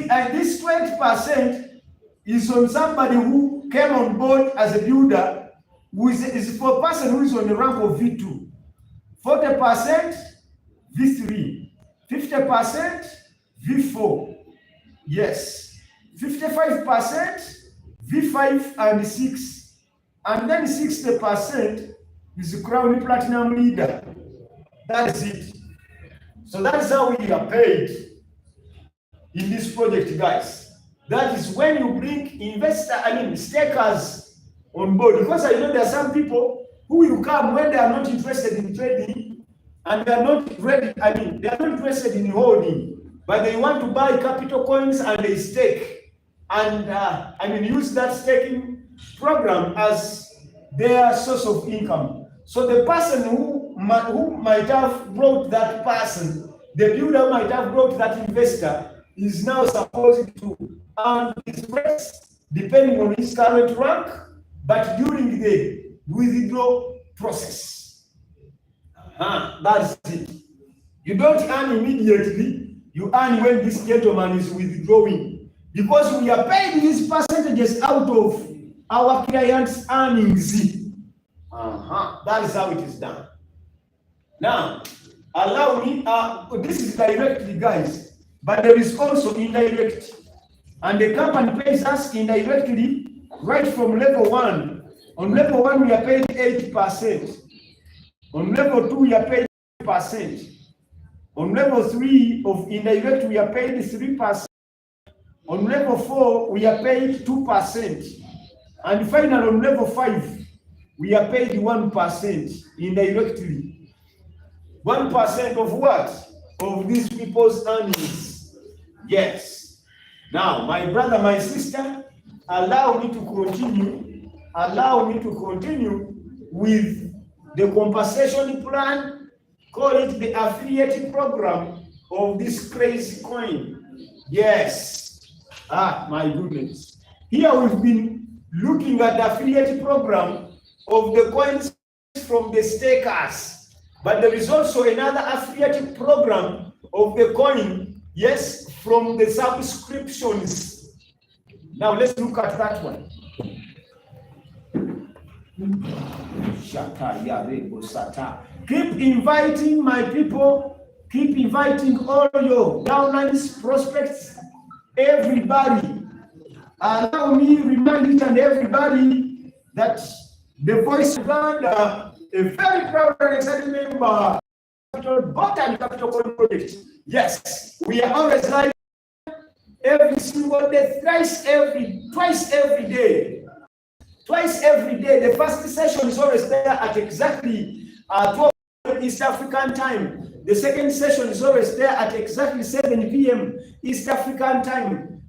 and this 20% is on somebody who came on board as a builder, who is for a person who is on the rank of V2. 40% V3, 50% V4. Yes, 55% V5 and 6, and then 60% is the Crown Platinum leader. That is it. So that's how we are paid in this project, guys. That is when you bring stakers on board. Because I know there are some people who will come when they are not interested in trading and they are not ready, they are not interested in holding, but they want to buy capital coins and they stake. And use that staking program as their source of income. So the person who might have brought that person, the builder might have brought that investor, is now supposed to earn his rates depending on his current rank, but during the withdrawal process. That's it. You don't earn immediately, you earn when this gentleman is withdrawing. Because we are paying these percentages out of our clients' earnings. That is how it is done. Now, allow me, this is directly, guys, but there is also indirect. And the company pays us indirectly right from level 1. On level 1, we are paid 8%. On level 2, we are paid 8%. On level 3 of indirect, we are paid 3%. On level 4, we are paid 2%. And finally, on level 5, we are paid 1% indirectly. 1% of what? Of these people's earnings. Yes. Now, my brother, my sister, allow me to continue. Allow me to continue with the compensation plan. Call it the affiliate program of this crazy coin. Yes. My goodness. Here we've been looking at the affiliate program of the coins from the stakers. But there is also another affiliate program of the coin, yes, from the subscriptions. Now let's look at that one. Keep inviting my people. Keep inviting all your downlines, prospects, everybody. Allow me to remind each and everybody that the Voice of God, a very proud and excited member of Capital Bot and Capital Coin Project. Yes, we are always live every single day, twice every day. twice every day. The first session is always there at exactly 12 East African time. The second session is always there at exactly 7 p.m. East African time.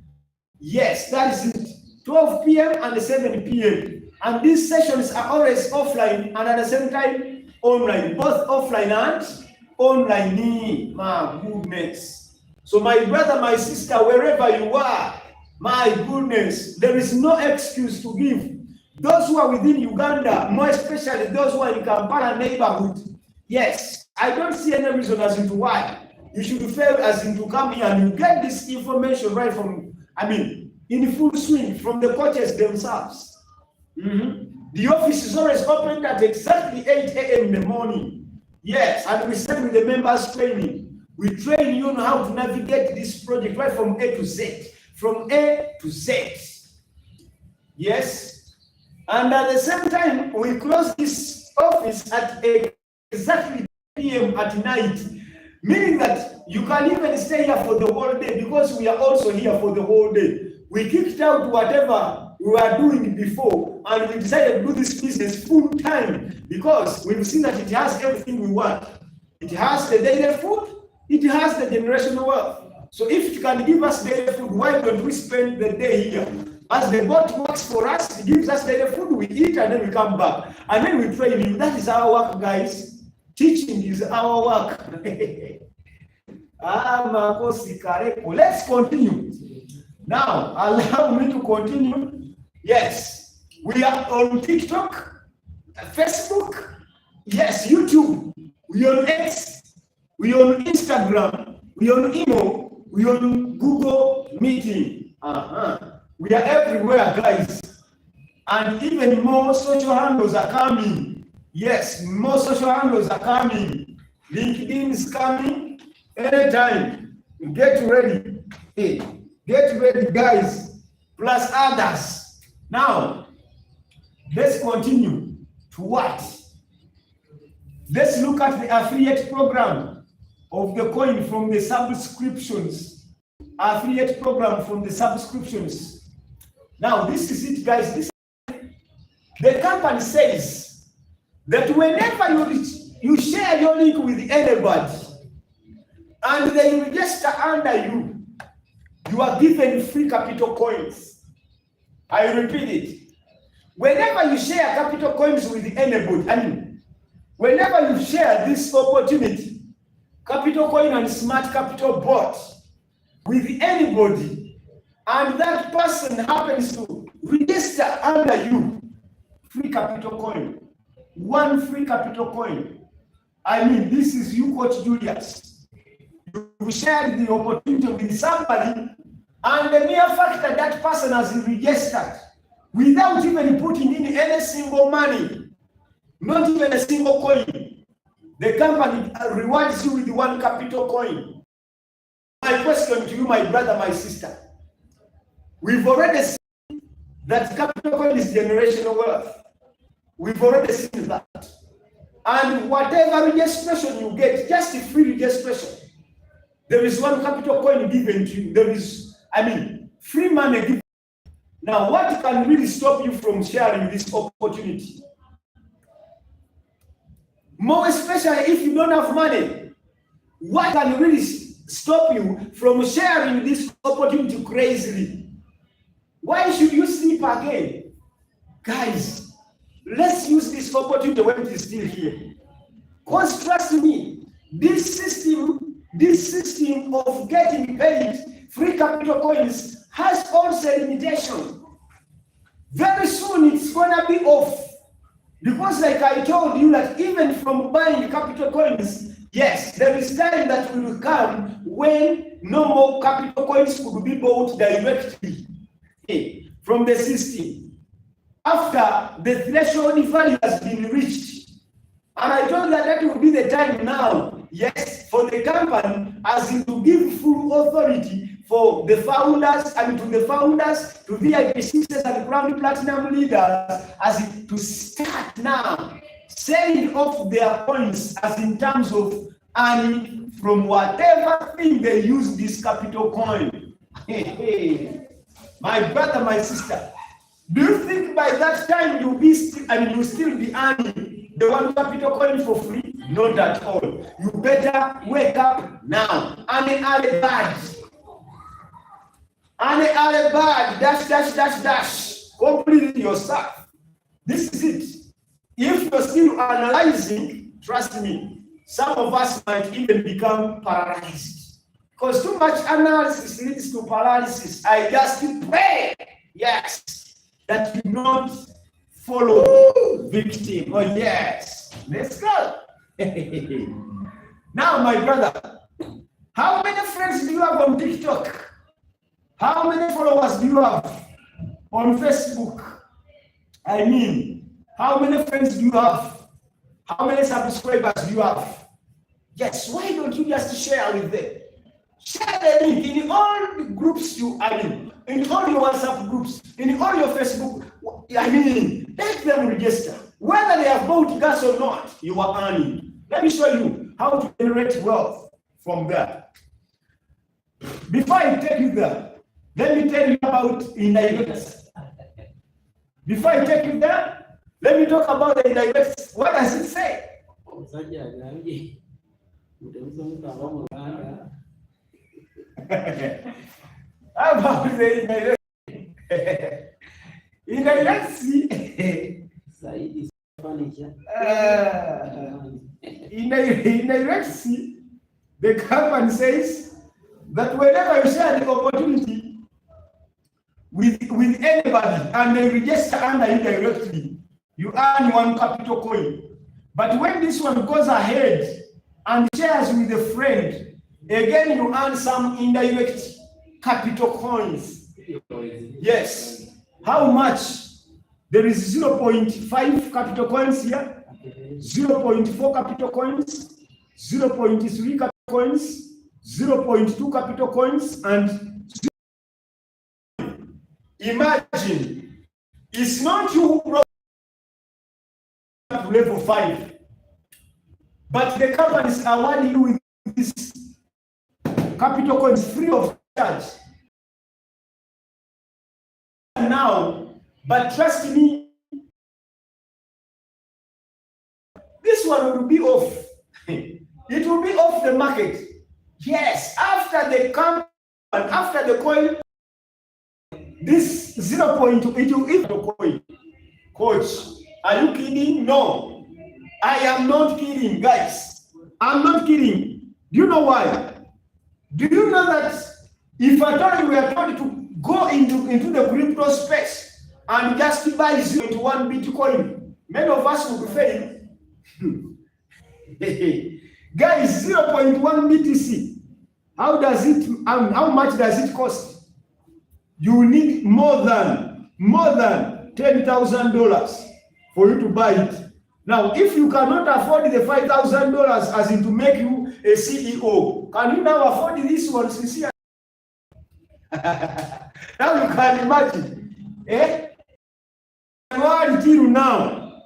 Yes, that is it. 12 p.m. and 7 p.m. And these sessions are always offline and at the same time online, both offline and online. My goodness. So my brother, my sister, wherever you are, my goodness, there is no excuse to give. Those who are within Uganda, more especially those who are in Kampala neighborhood, yes, I don't see any reason as into why you should fail as into come here and you get this information right from, in full swing from the coaches themselves. The office is always open at exactly 8 a.m. in the morning. Yes, and we start with the members training. We train you on how to navigate this project right from A to Z. From A to Z. Yes. And at the same time, we close this office at exactly 8 p.m. at night. Meaning that you can even stay here for the whole day because we are also here for the whole day. We kicked out whatever we were doing before and we decided to do this business full time because we've seen that it has everything we want. It has the daily food, it has the generational wealth. So if it can give us daily food, why don't we spend the day here? As the boat works for us, it gives us daily food, we eat and then we come back. And then we train you. That is our work, guys. Teaching is our work. Let's continue. Now, allow me to continue. Yes, we are on TikTok, Facebook, yes, YouTube, we on X, we on Instagram, we on Imo, we on Google Meeting. We are everywhere, guys. And even more social handles are coming. Yes, more social handles are coming. LinkedIn is coming anytime. Get ready. Hey, get ready, guys. Plus others. Now, let's continue to what? Let's look at the affiliate program of the coin from the subscriptions. Affiliate program from the subscriptions. Now, this is it, guys. The company says that whenever you share your link with anybody and they register under you, you are given free capital coins. I repeat it. Whenever you share capital coins with anybody, whenever you share this opportunity, capital coin and smart capital bot with anybody, and that person happens to register under you, free capital coin. One free capital coin. This is you, Coach Julius. You shared the opportunity with somebody, and the mere fact that that person has registered without even putting in any single money, not even a single coin, the company rewards you with one capital coin. My question to you, my brother, my sister, we've already seen that capital coin is generational wealth. We've already seen that. And whatever registration you get, just a free registration, there is one capital coin given to you. There is, free money given. Now, what can really stop you from sharing this opportunity? More especially if you don't have money, what can really stop you from sharing this opportunity crazily? Why should you sleep again? Guys, let's use this opportunity when it is still here. Because trust me, this system of getting paid free capital coins has also a limitation. Very soon it's gonna be off. Because like I told you, that even from buying capital coins, yes, there is time that will come when no more capital coins could be bought directly from the system after the threshold value has been reached. And I told that will be the time now, yes, for the company as in to give full authority for the founders and to the founders, to VIP sisters and Crown Platinum leaders, as in to start now selling off their coins as in terms of earning from whatever thing they use this capital coin. My brother, my sister, Do you think by that time you'll be you still be earning the one capital coin for free? Not at all. You better wake up now. Ane ale bad. Ane ale bad. Dash. Complete your stuff. This is it. If you're still analyzing, trust me, some of us might even become paralyzed. Because too much analysis leads to paralysis. I just pray, yes, that you not follow victim. Oh, yes. Let's go. Now, my brother, how many friends do you have on TikTok? How many followers do you have on Facebook? I mean, how many friends do you have? How many subscribers do you have? Yes, why don't you just share with them? Share the link in all the groups in all your WhatsApp groups, in all your Facebook. Let them register. Whether they have bought gas or not, you are earning. Let me show you how to generate wealth from there. Before I take you there, let me tell you about indirects. Before I take you there, let me talk about the indirects. What does it say? How about the indirect? Indirect, the company says that whenever you share the opportunity with anybody and they register under indirectly, you earn one capital coin. But when this one goes ahead and shares with a friend, again you earn some indirect capital coins. Yes. How much? There is 0.5 capital coins here, 0.4 capital coins, 0.3 capital coins, 0.2 capital coins, and 0. Imagine, it's not you who brought to level 5, but the companies are awarding you with this capital coins free of charge. Now, but trust me, this one will be off. It will be off the market. Yes, after the company, after the coin, this 0.2, it will eat the coin. Coach, are you kidding? No, I am not kidding, guys. I'm not kidding. Do you know why? Do you know that if I told you we are told to go into the crypto space and just buy 0.1 Bitcoin, many of us will fail. Guys, 0.1 BTC, how much does it cost? You will need more than $10,000 for you to buy it. Now, if you cannot afford the $5,000 as in to make you a CEO, can you now afford this one sincerely? Now you can imagine. Until now,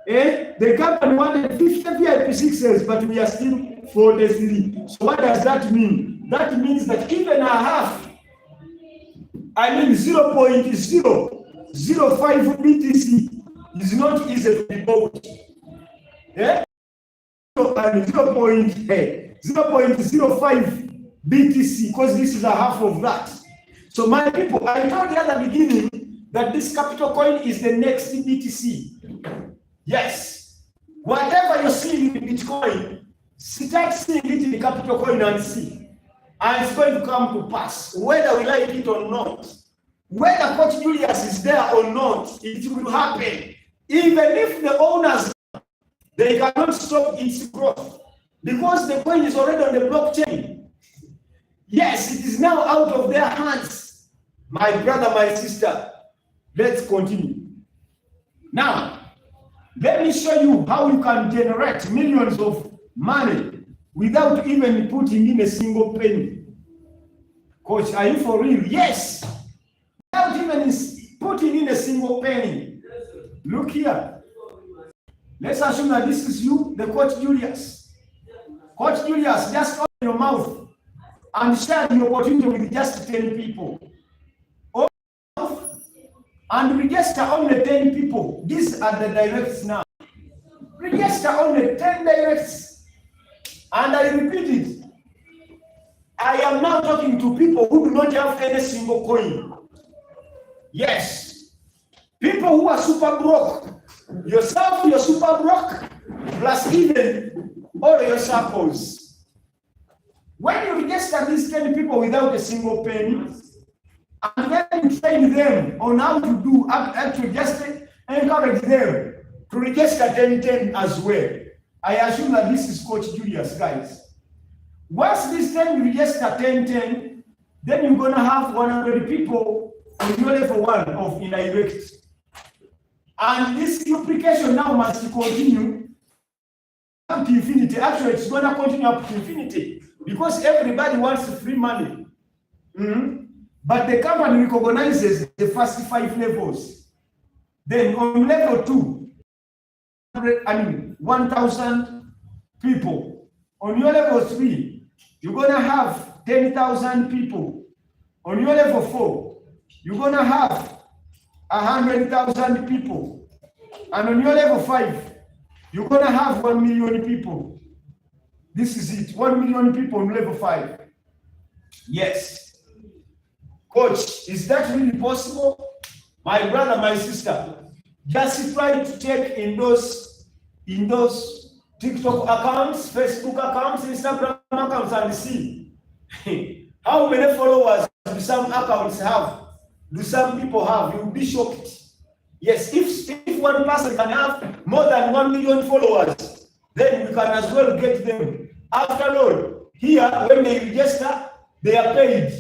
the company wanted 50 VIP6s, but we are still 43. So what does that mean? That means that even a half, 0.005 BTC is not easy to be bought. 0.05 BTC, because this is a half of that. So my people, I told you at the beginning that this capital coin is the next BTC. Yes. Whatever you see in Bitcoin, start seeing it in the capital coin and see. And it's going to come to pass, whether we like it or not. Whether Coach Julius is there or not, it will happen. Even if the owners, they cannot stop its growth, because the coin is already on the blockchain. Yes, it is now out of their hands. My brother, my sister, let's continue. Now, let me show you how you can generate millions of money without even putting in a single penny. Coach, are you for real? Yes. Without even putting in a single penny. Look here. Let's assume that this is you, the Coach Julius. Coach Julius, just open your mouth and share the opportunity with just 10 people. Open your mouth and register only 10 people. These are the directs now. Register only 10 directs. And I repeat it. I am now talking to people who do not have any single coin. Yes. People who are super broke. Yourself, you're super broke. Plus even all your circles. When you register these 10 people without a single penny, and then you train them on how to do, actually just encourage them to register 10-10 as well. I assume that this is Coach Julius, guys. Once this 10 register 10-10, then you're going to have 100 people on your level 1 of indirect. And this duplication now must continue up to infinity. Actually, it's going to continue up to infinity because everybody wants free money. But the company recognizes the first 5 levels. Then on level 2, 1,000 people. On your level 3, you're going to have 10,000 people. On your level 4, you're going to have 100,000 people. And on your level 5, you're going to have 1 million people. This is it, 1 million people on level 5. Yes. Coach, is that really possible? My brother, my sister, just try to check in those TikTok accounts, Facebook accounts, Instagram accounts, and see how many followers do some accounts have, do some people have. You'll be shocked. Yes, if one person can have more than 1 million followers, then you can as well get them. After all, here, when they register, they are paid.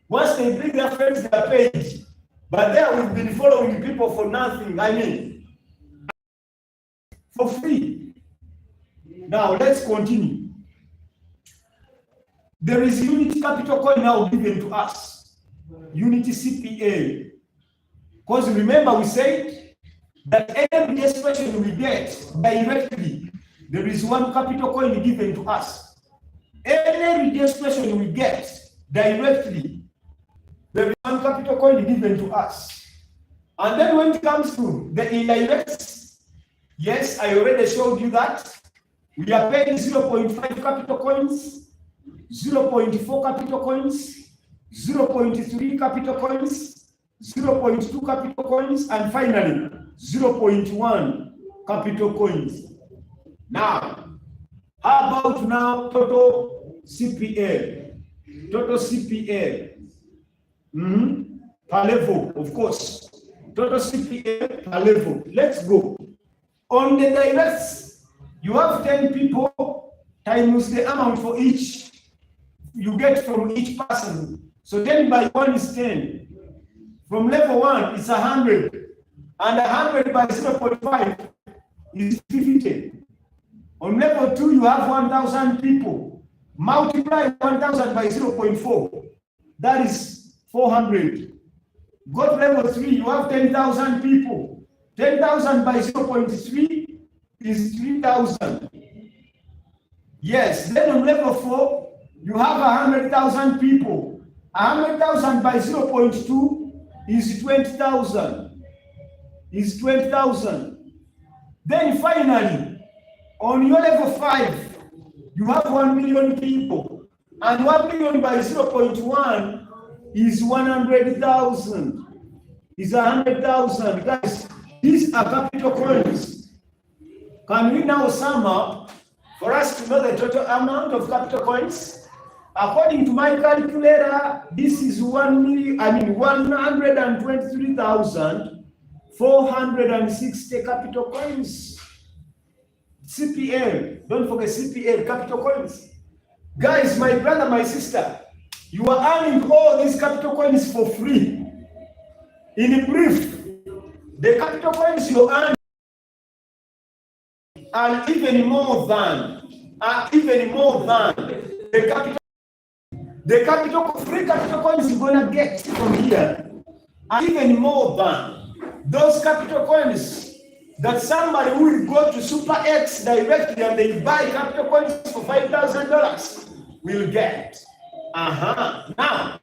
Once they bring their friends, they are paid. But there we've been following people for nothing. I mean, for free. Now, let's continue. There is Unity Capital Coin now given to us. Unity CPA. Because remember, we said that every registration we get directly, there is one capital coin given to us. Any registration we get directly, there is one capital coin given to us. And then when it comes to the indirects, yes, I already showed you that. We are paying 0.5 capital coins, 0.4 capital coins, 0.3 capital coins, 0.2 capital coins, and finally 0.1 capital coins. Now, how about now total CPA? Total CPA. Per level, of course. Total CPA per level. Let's go. On the directs, you have 10 people times the amount for each you get from each person. So 10 by 1 is 10. From level 1, it's 100. And 100 by 0.5 is 50. On level 2, you have 1,000 people. Multiply 1,000 by 0.4. That is 400. Go to level 3, you have 10,000 people. 10,000 by 0.3 is 3,000. Yes, then on level 4, you have 100,000 people. 100,000 by 0.2 is 20,000. Is 20,000. Then finally, on your level 5, you have 1 million people. And 1 million by 0.1 is 100,000. Is 100,000. Guys, these are capital coins. Can we now sum up for us to know the total amount of capital coins? According to my calculator, this is 123,460 capital coins. CPL, don't forget CPL, capital coins. Guys, my brother, my sister, you are earning all these capital coins for free. In brief, the capital coins you earn are even more than the free capital coins you're gonna get from here are even more than those capital coins that somebody who will go to Super X directly and they buy capital coins for $5,000 will get. Now,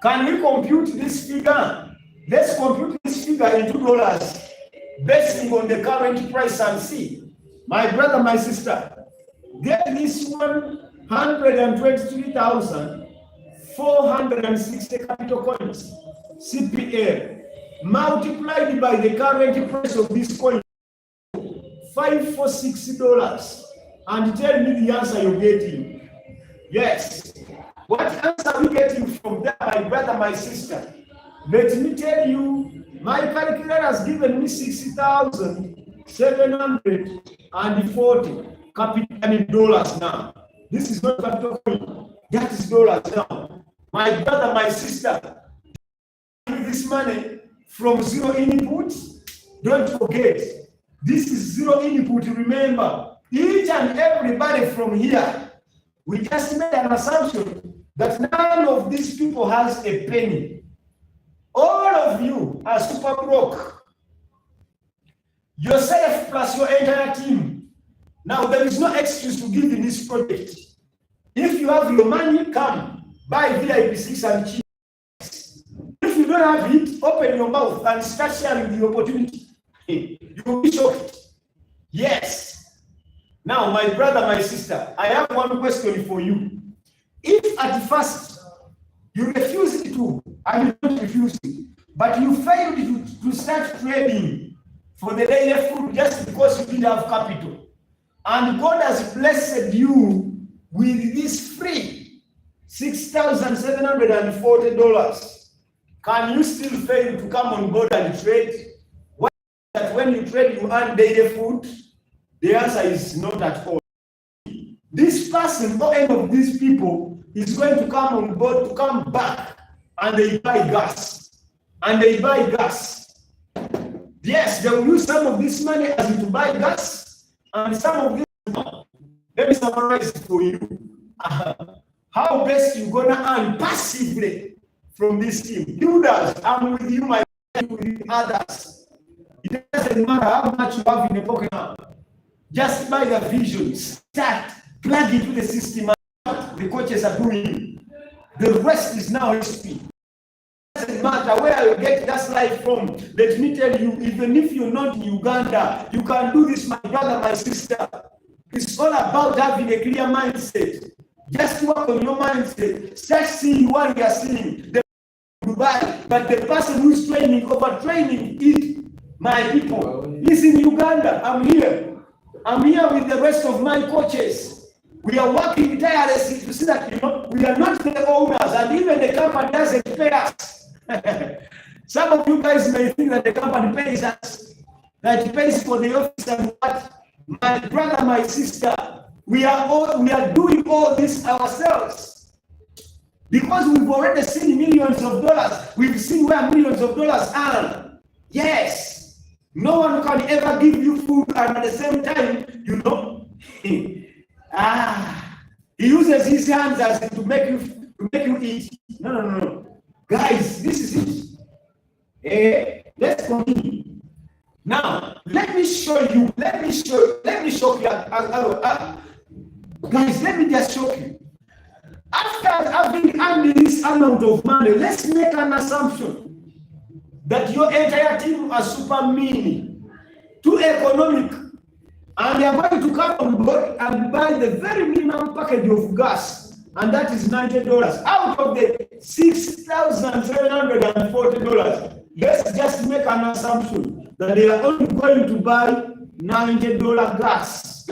can we compute this figure? Let's compute this figure into dollars basing on the current price and see. My brother, my sister, get this 123,460 capital coins, CPL, multiplied by the current price of this coin, $546, and tell me the answer you're getting. Yes. What answer are we getting from that, my brother, my sister? Let me tell you, my calculator has given me 60,740 capital in dollars now. This is not capital coin, that is dollars now. My brother, my sister, this money from zero input. Don't forget, this is zero input. Remember, each and everybody from here, we just made an assumption that none of these people has a penny. All of you are super broke. Yourself plus your entire team. Now, there is no excuse to give in this project. If you have your money, come, buy VIP 6 and cheese. If you don't have it, open your mouth and start sharing the opportunity. You will be shocked. Yes. Now, my brother, my sister, I have one question for you. If at first you refuse it to, and you don't refuse it, but you failed to start trading for the daily food just because you didn't have capital, and God has blessed you with this free $6,740, can you still fail to come on board and trade? Why that when you trade you earn daily food? The answer is not at all. This person or any of these people is going to come on board, to come back, and they buy gas. And they buy gas. Yes, they will use some of this money as to buy gas, and some of this. Let me summarize it for you. How best you gonna earn passively from this team? Do that. I'm with you, my friend, with others. It doesn't matter how much you have in the pocket now. Just buy the vision, start, plug into the system. The coaches are doing. The rest is now history. It doesn't matter where you get that life from. Let me tell you, even if you're not in Uganda, you can do this, my brother, my sister. It's all about having a clear mindset. Just work on your mindset. Start seeing what you are seeing. But the person who is training, overtraining it, my people, is in Uganda. I'm here. I'm here with the rest of my coaches. We are working tirelessly to see that, we are not the owners, and even the company doesn't pay us. Some of you guys may think that the company pays us, that it pays for the office and what. My brother, my sister, we are doing all this ourselves because we've already seen millions of dollars. We've seen where millions of dollars are. Yes. No one can ever give you food and at the same time, he uses his hands as to make you eat. No. Guys, this is it. Let's continue. Now, let me show you. Guys, let me just show you. After having earned this amount of money, let's make an assumption that your entire team are super mini, too economic, and they are going to come on board and buy the very minimum package of gas, and that is $90 out of the $6,740. Let's just make an assumption that they are only going to buy $90 gas,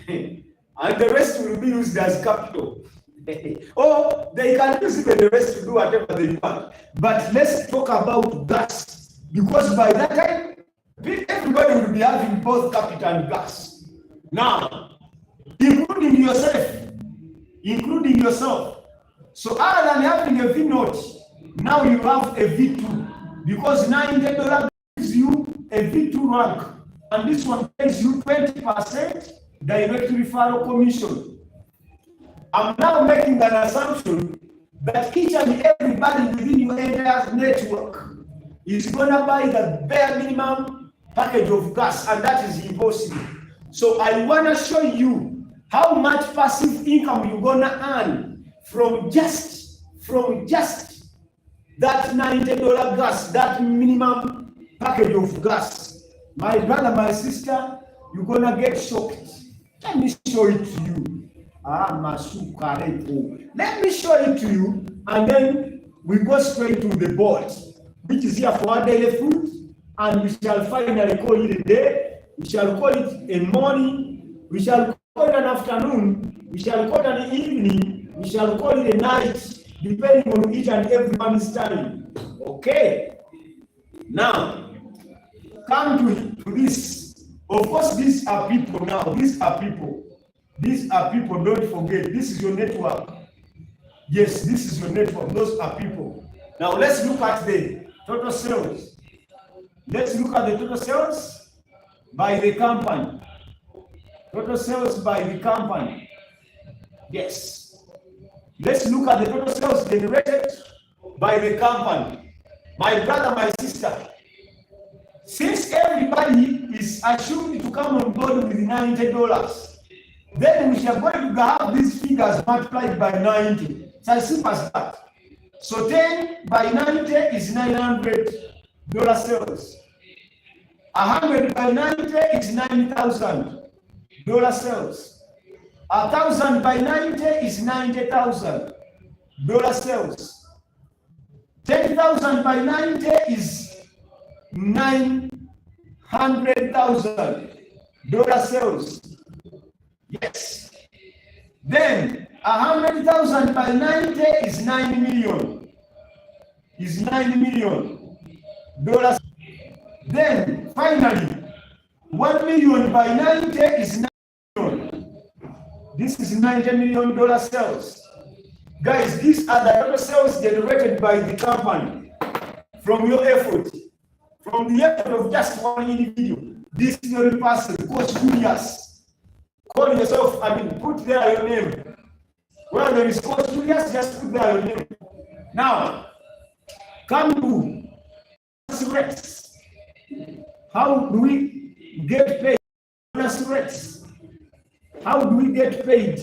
and the rest will be used as capital. Or they can use even the rest to do whatever they want. But let's talk about gas, because by that time, everybody will be having both capital and gas. Now, including yourself. So other than having a V0, now you have a V2, because $90 gives you a V2 rank, and this one pays you 20% direct referral commission. I'm now making an assumption that each and everybody within your entire network is going to buy the bare minimum package of gas, and that is impossible. So I want to show you how much passive income you're going to earn from just that $90 gas, that minimum package of gas, my brother, my sister, you're gonna get shocked. Let me show it to you. Let me show it to you, and then we go straight to the board, which is here for our daily food, and we shall finally call it a day, we shall call it a morning, we shall call it an afternoon, we shall call it an evening, we shall call it a night, depending on each and every one's time. Okay? Now, come to this. Of course, these are people now. These are people. These are people. Don't forget. This is your network. Yes, this is your network. Those are people. Now, let's look at the total sales. Let's look at the total sales by the company. Total sales by the company. Yes. Let's look at the total sales generated by the company. My brother, my sister, since everybody is assumed to come on board with $90, then we are going to have these figures multiplied by 90. It's as simple as that. So 10 by 90 is $900 sales. 100 by 90 is $90,000 sales. 1,000 by 90 is $90,000 sales. 10,000 by 90 is $900,000 sales. Yes. Then 100,000 by 90 is 9 million. Is $9 million. Then finally, 1 million by 90 is 9 million. This is $90 million sales. Guys, these are the total sales generated by the company from your effort. From the effort of just one individual. This is your person, Coach Julius. Call yourself, put there your name. Where there is Coach Julius, just put there your name. Now, come to rates. How do we get paid? Rates. How do we get paid?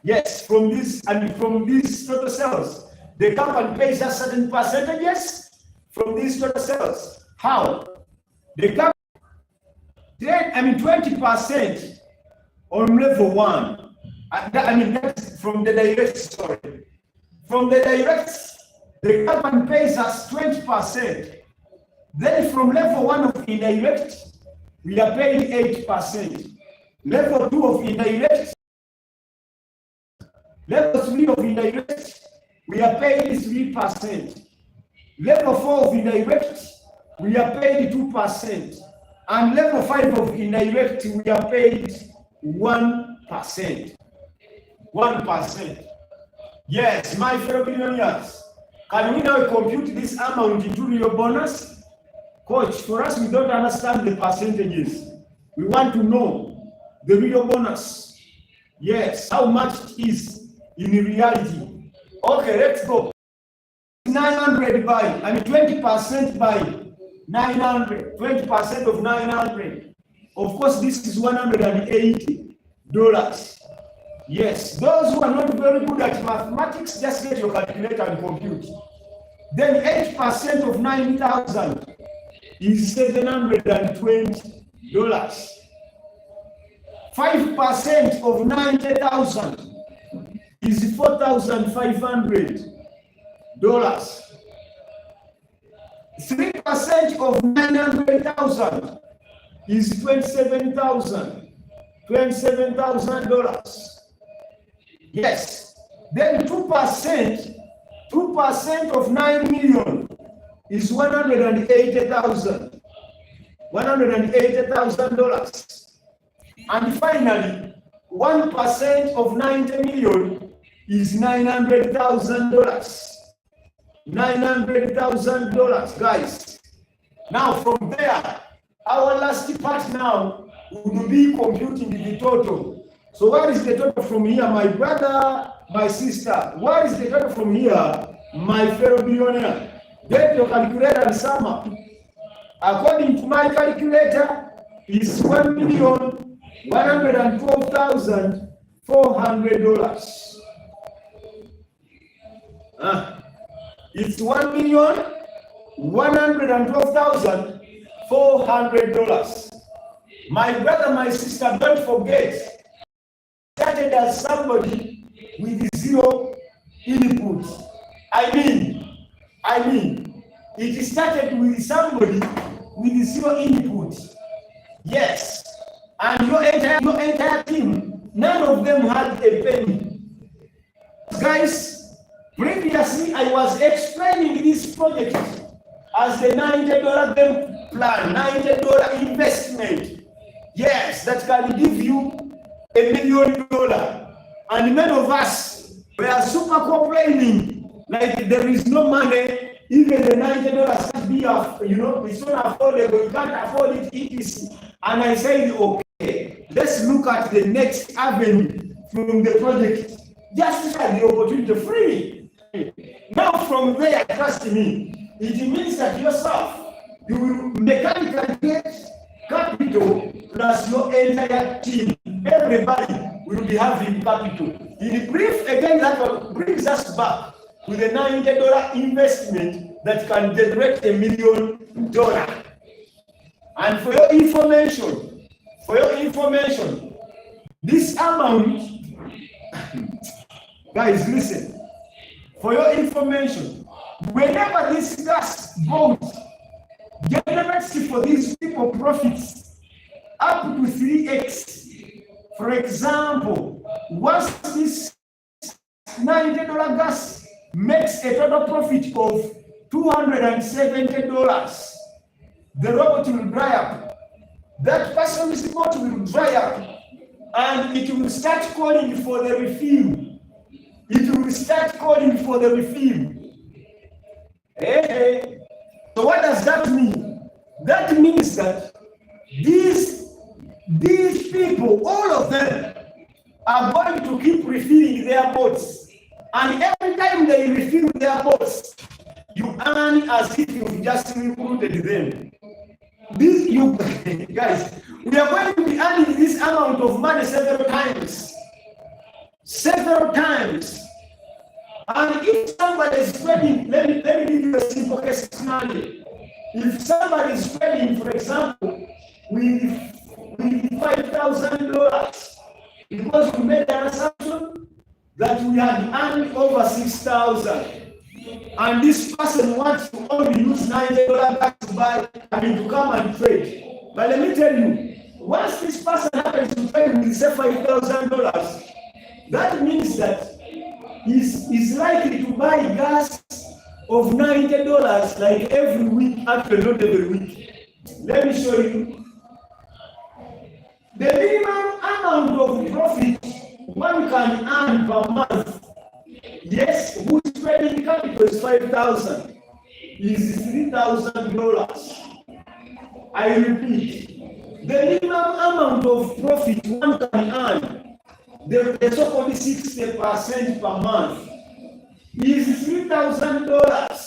Yes, from this from these total sales. The company pays us certain percentages from these total sales. How? The company 20% on level 1. That's from the direct, sorry. From the direct, the company pays us 20%. Then from level 1 of indirect, we are paying 8%. Level 2 of indirect, level 3 of indirect, we are paying 3%. Level 4 of indirect, we are paid 2%. And level 5 of indirect, we are paid 1%. 1%. Yes, my fellow billionaires, can we now compute this amount into your bonus? Coach, for us, we don't understand the percentages. We want to know the real bonus. Yes, how much it is in reality. Okay, let's go. 900 by, 20% by 900. 20% of 900. Of course, this is $180. Yes, those who are not very good at mathematics, just get your calculator and compute. Then 8% of 9,000 is $720. 5% of 90,000 is $4,500. 3% of 900,000 is $27,000. Yes. Then 2% of 9 million is $180,000. $180,000. And finally, 1% of 90 million is $900,000. $900,000, guys. Now from there, our last part now will be computing the total. So what is the total from here, my brother, my sister? What is the total from here, my fellow billionaire? Get your calculator and sum up. According to my calculator, it's $1,112,400. It's $1,112,400. My brother, my sister, don't forget, started as somebody with zero input. I mean, it started with somebody with zero input. Yes, and your entire team, none of them had a penny. Guys, previously I was explaining this project as the $90 game plan, $90 investment. Yes, that can give you $1 million. And many of us were super complaining, like there is no money, even the $90 can be, it's not affordable, you can't afford it, etc. And I said, okay, let's look at the next avenue from the project. Just try the opportunity free. Now from there, trust me, it means that yourself, you will mechanically get capital plus your entire team. Everybody will be having capital. In brief, again, that brings us back with a $90 investment that can generate $1 million. And for your information, this amount, guys, listen. For your information, whenever this gas boat generates for these people profits up to 3x. For example, once this $90 gas makes a total profit of $270, the robot will dry up. That person's boat will dry up and it will start calling for the refill. Hey. So what does that mean? That means that these people, all of them, are going to keep refilling their boats. And every time they refill their boats, you earn as if you've just recruited them. Guys, we are going to be earning this amount of money several times. And if somebody is trading, let me give you a simple case scenario. If somebody is trading, for example, with $5,000, because we made an assumption that we had earned over $6,000, and this person wants to only use $90 to come and trade. But let me tell you, once this person happens to trade with say $5,000, that means that he's likely to buy gas of $90 like every week, actually not every week. Let me show you. The minimum amount of profit one can earn per month, yes, whose trading capital is $5,000, is $3,000. I repeat, the minimum amount of profit one can earn, the so-called 60% per month, is $3,000.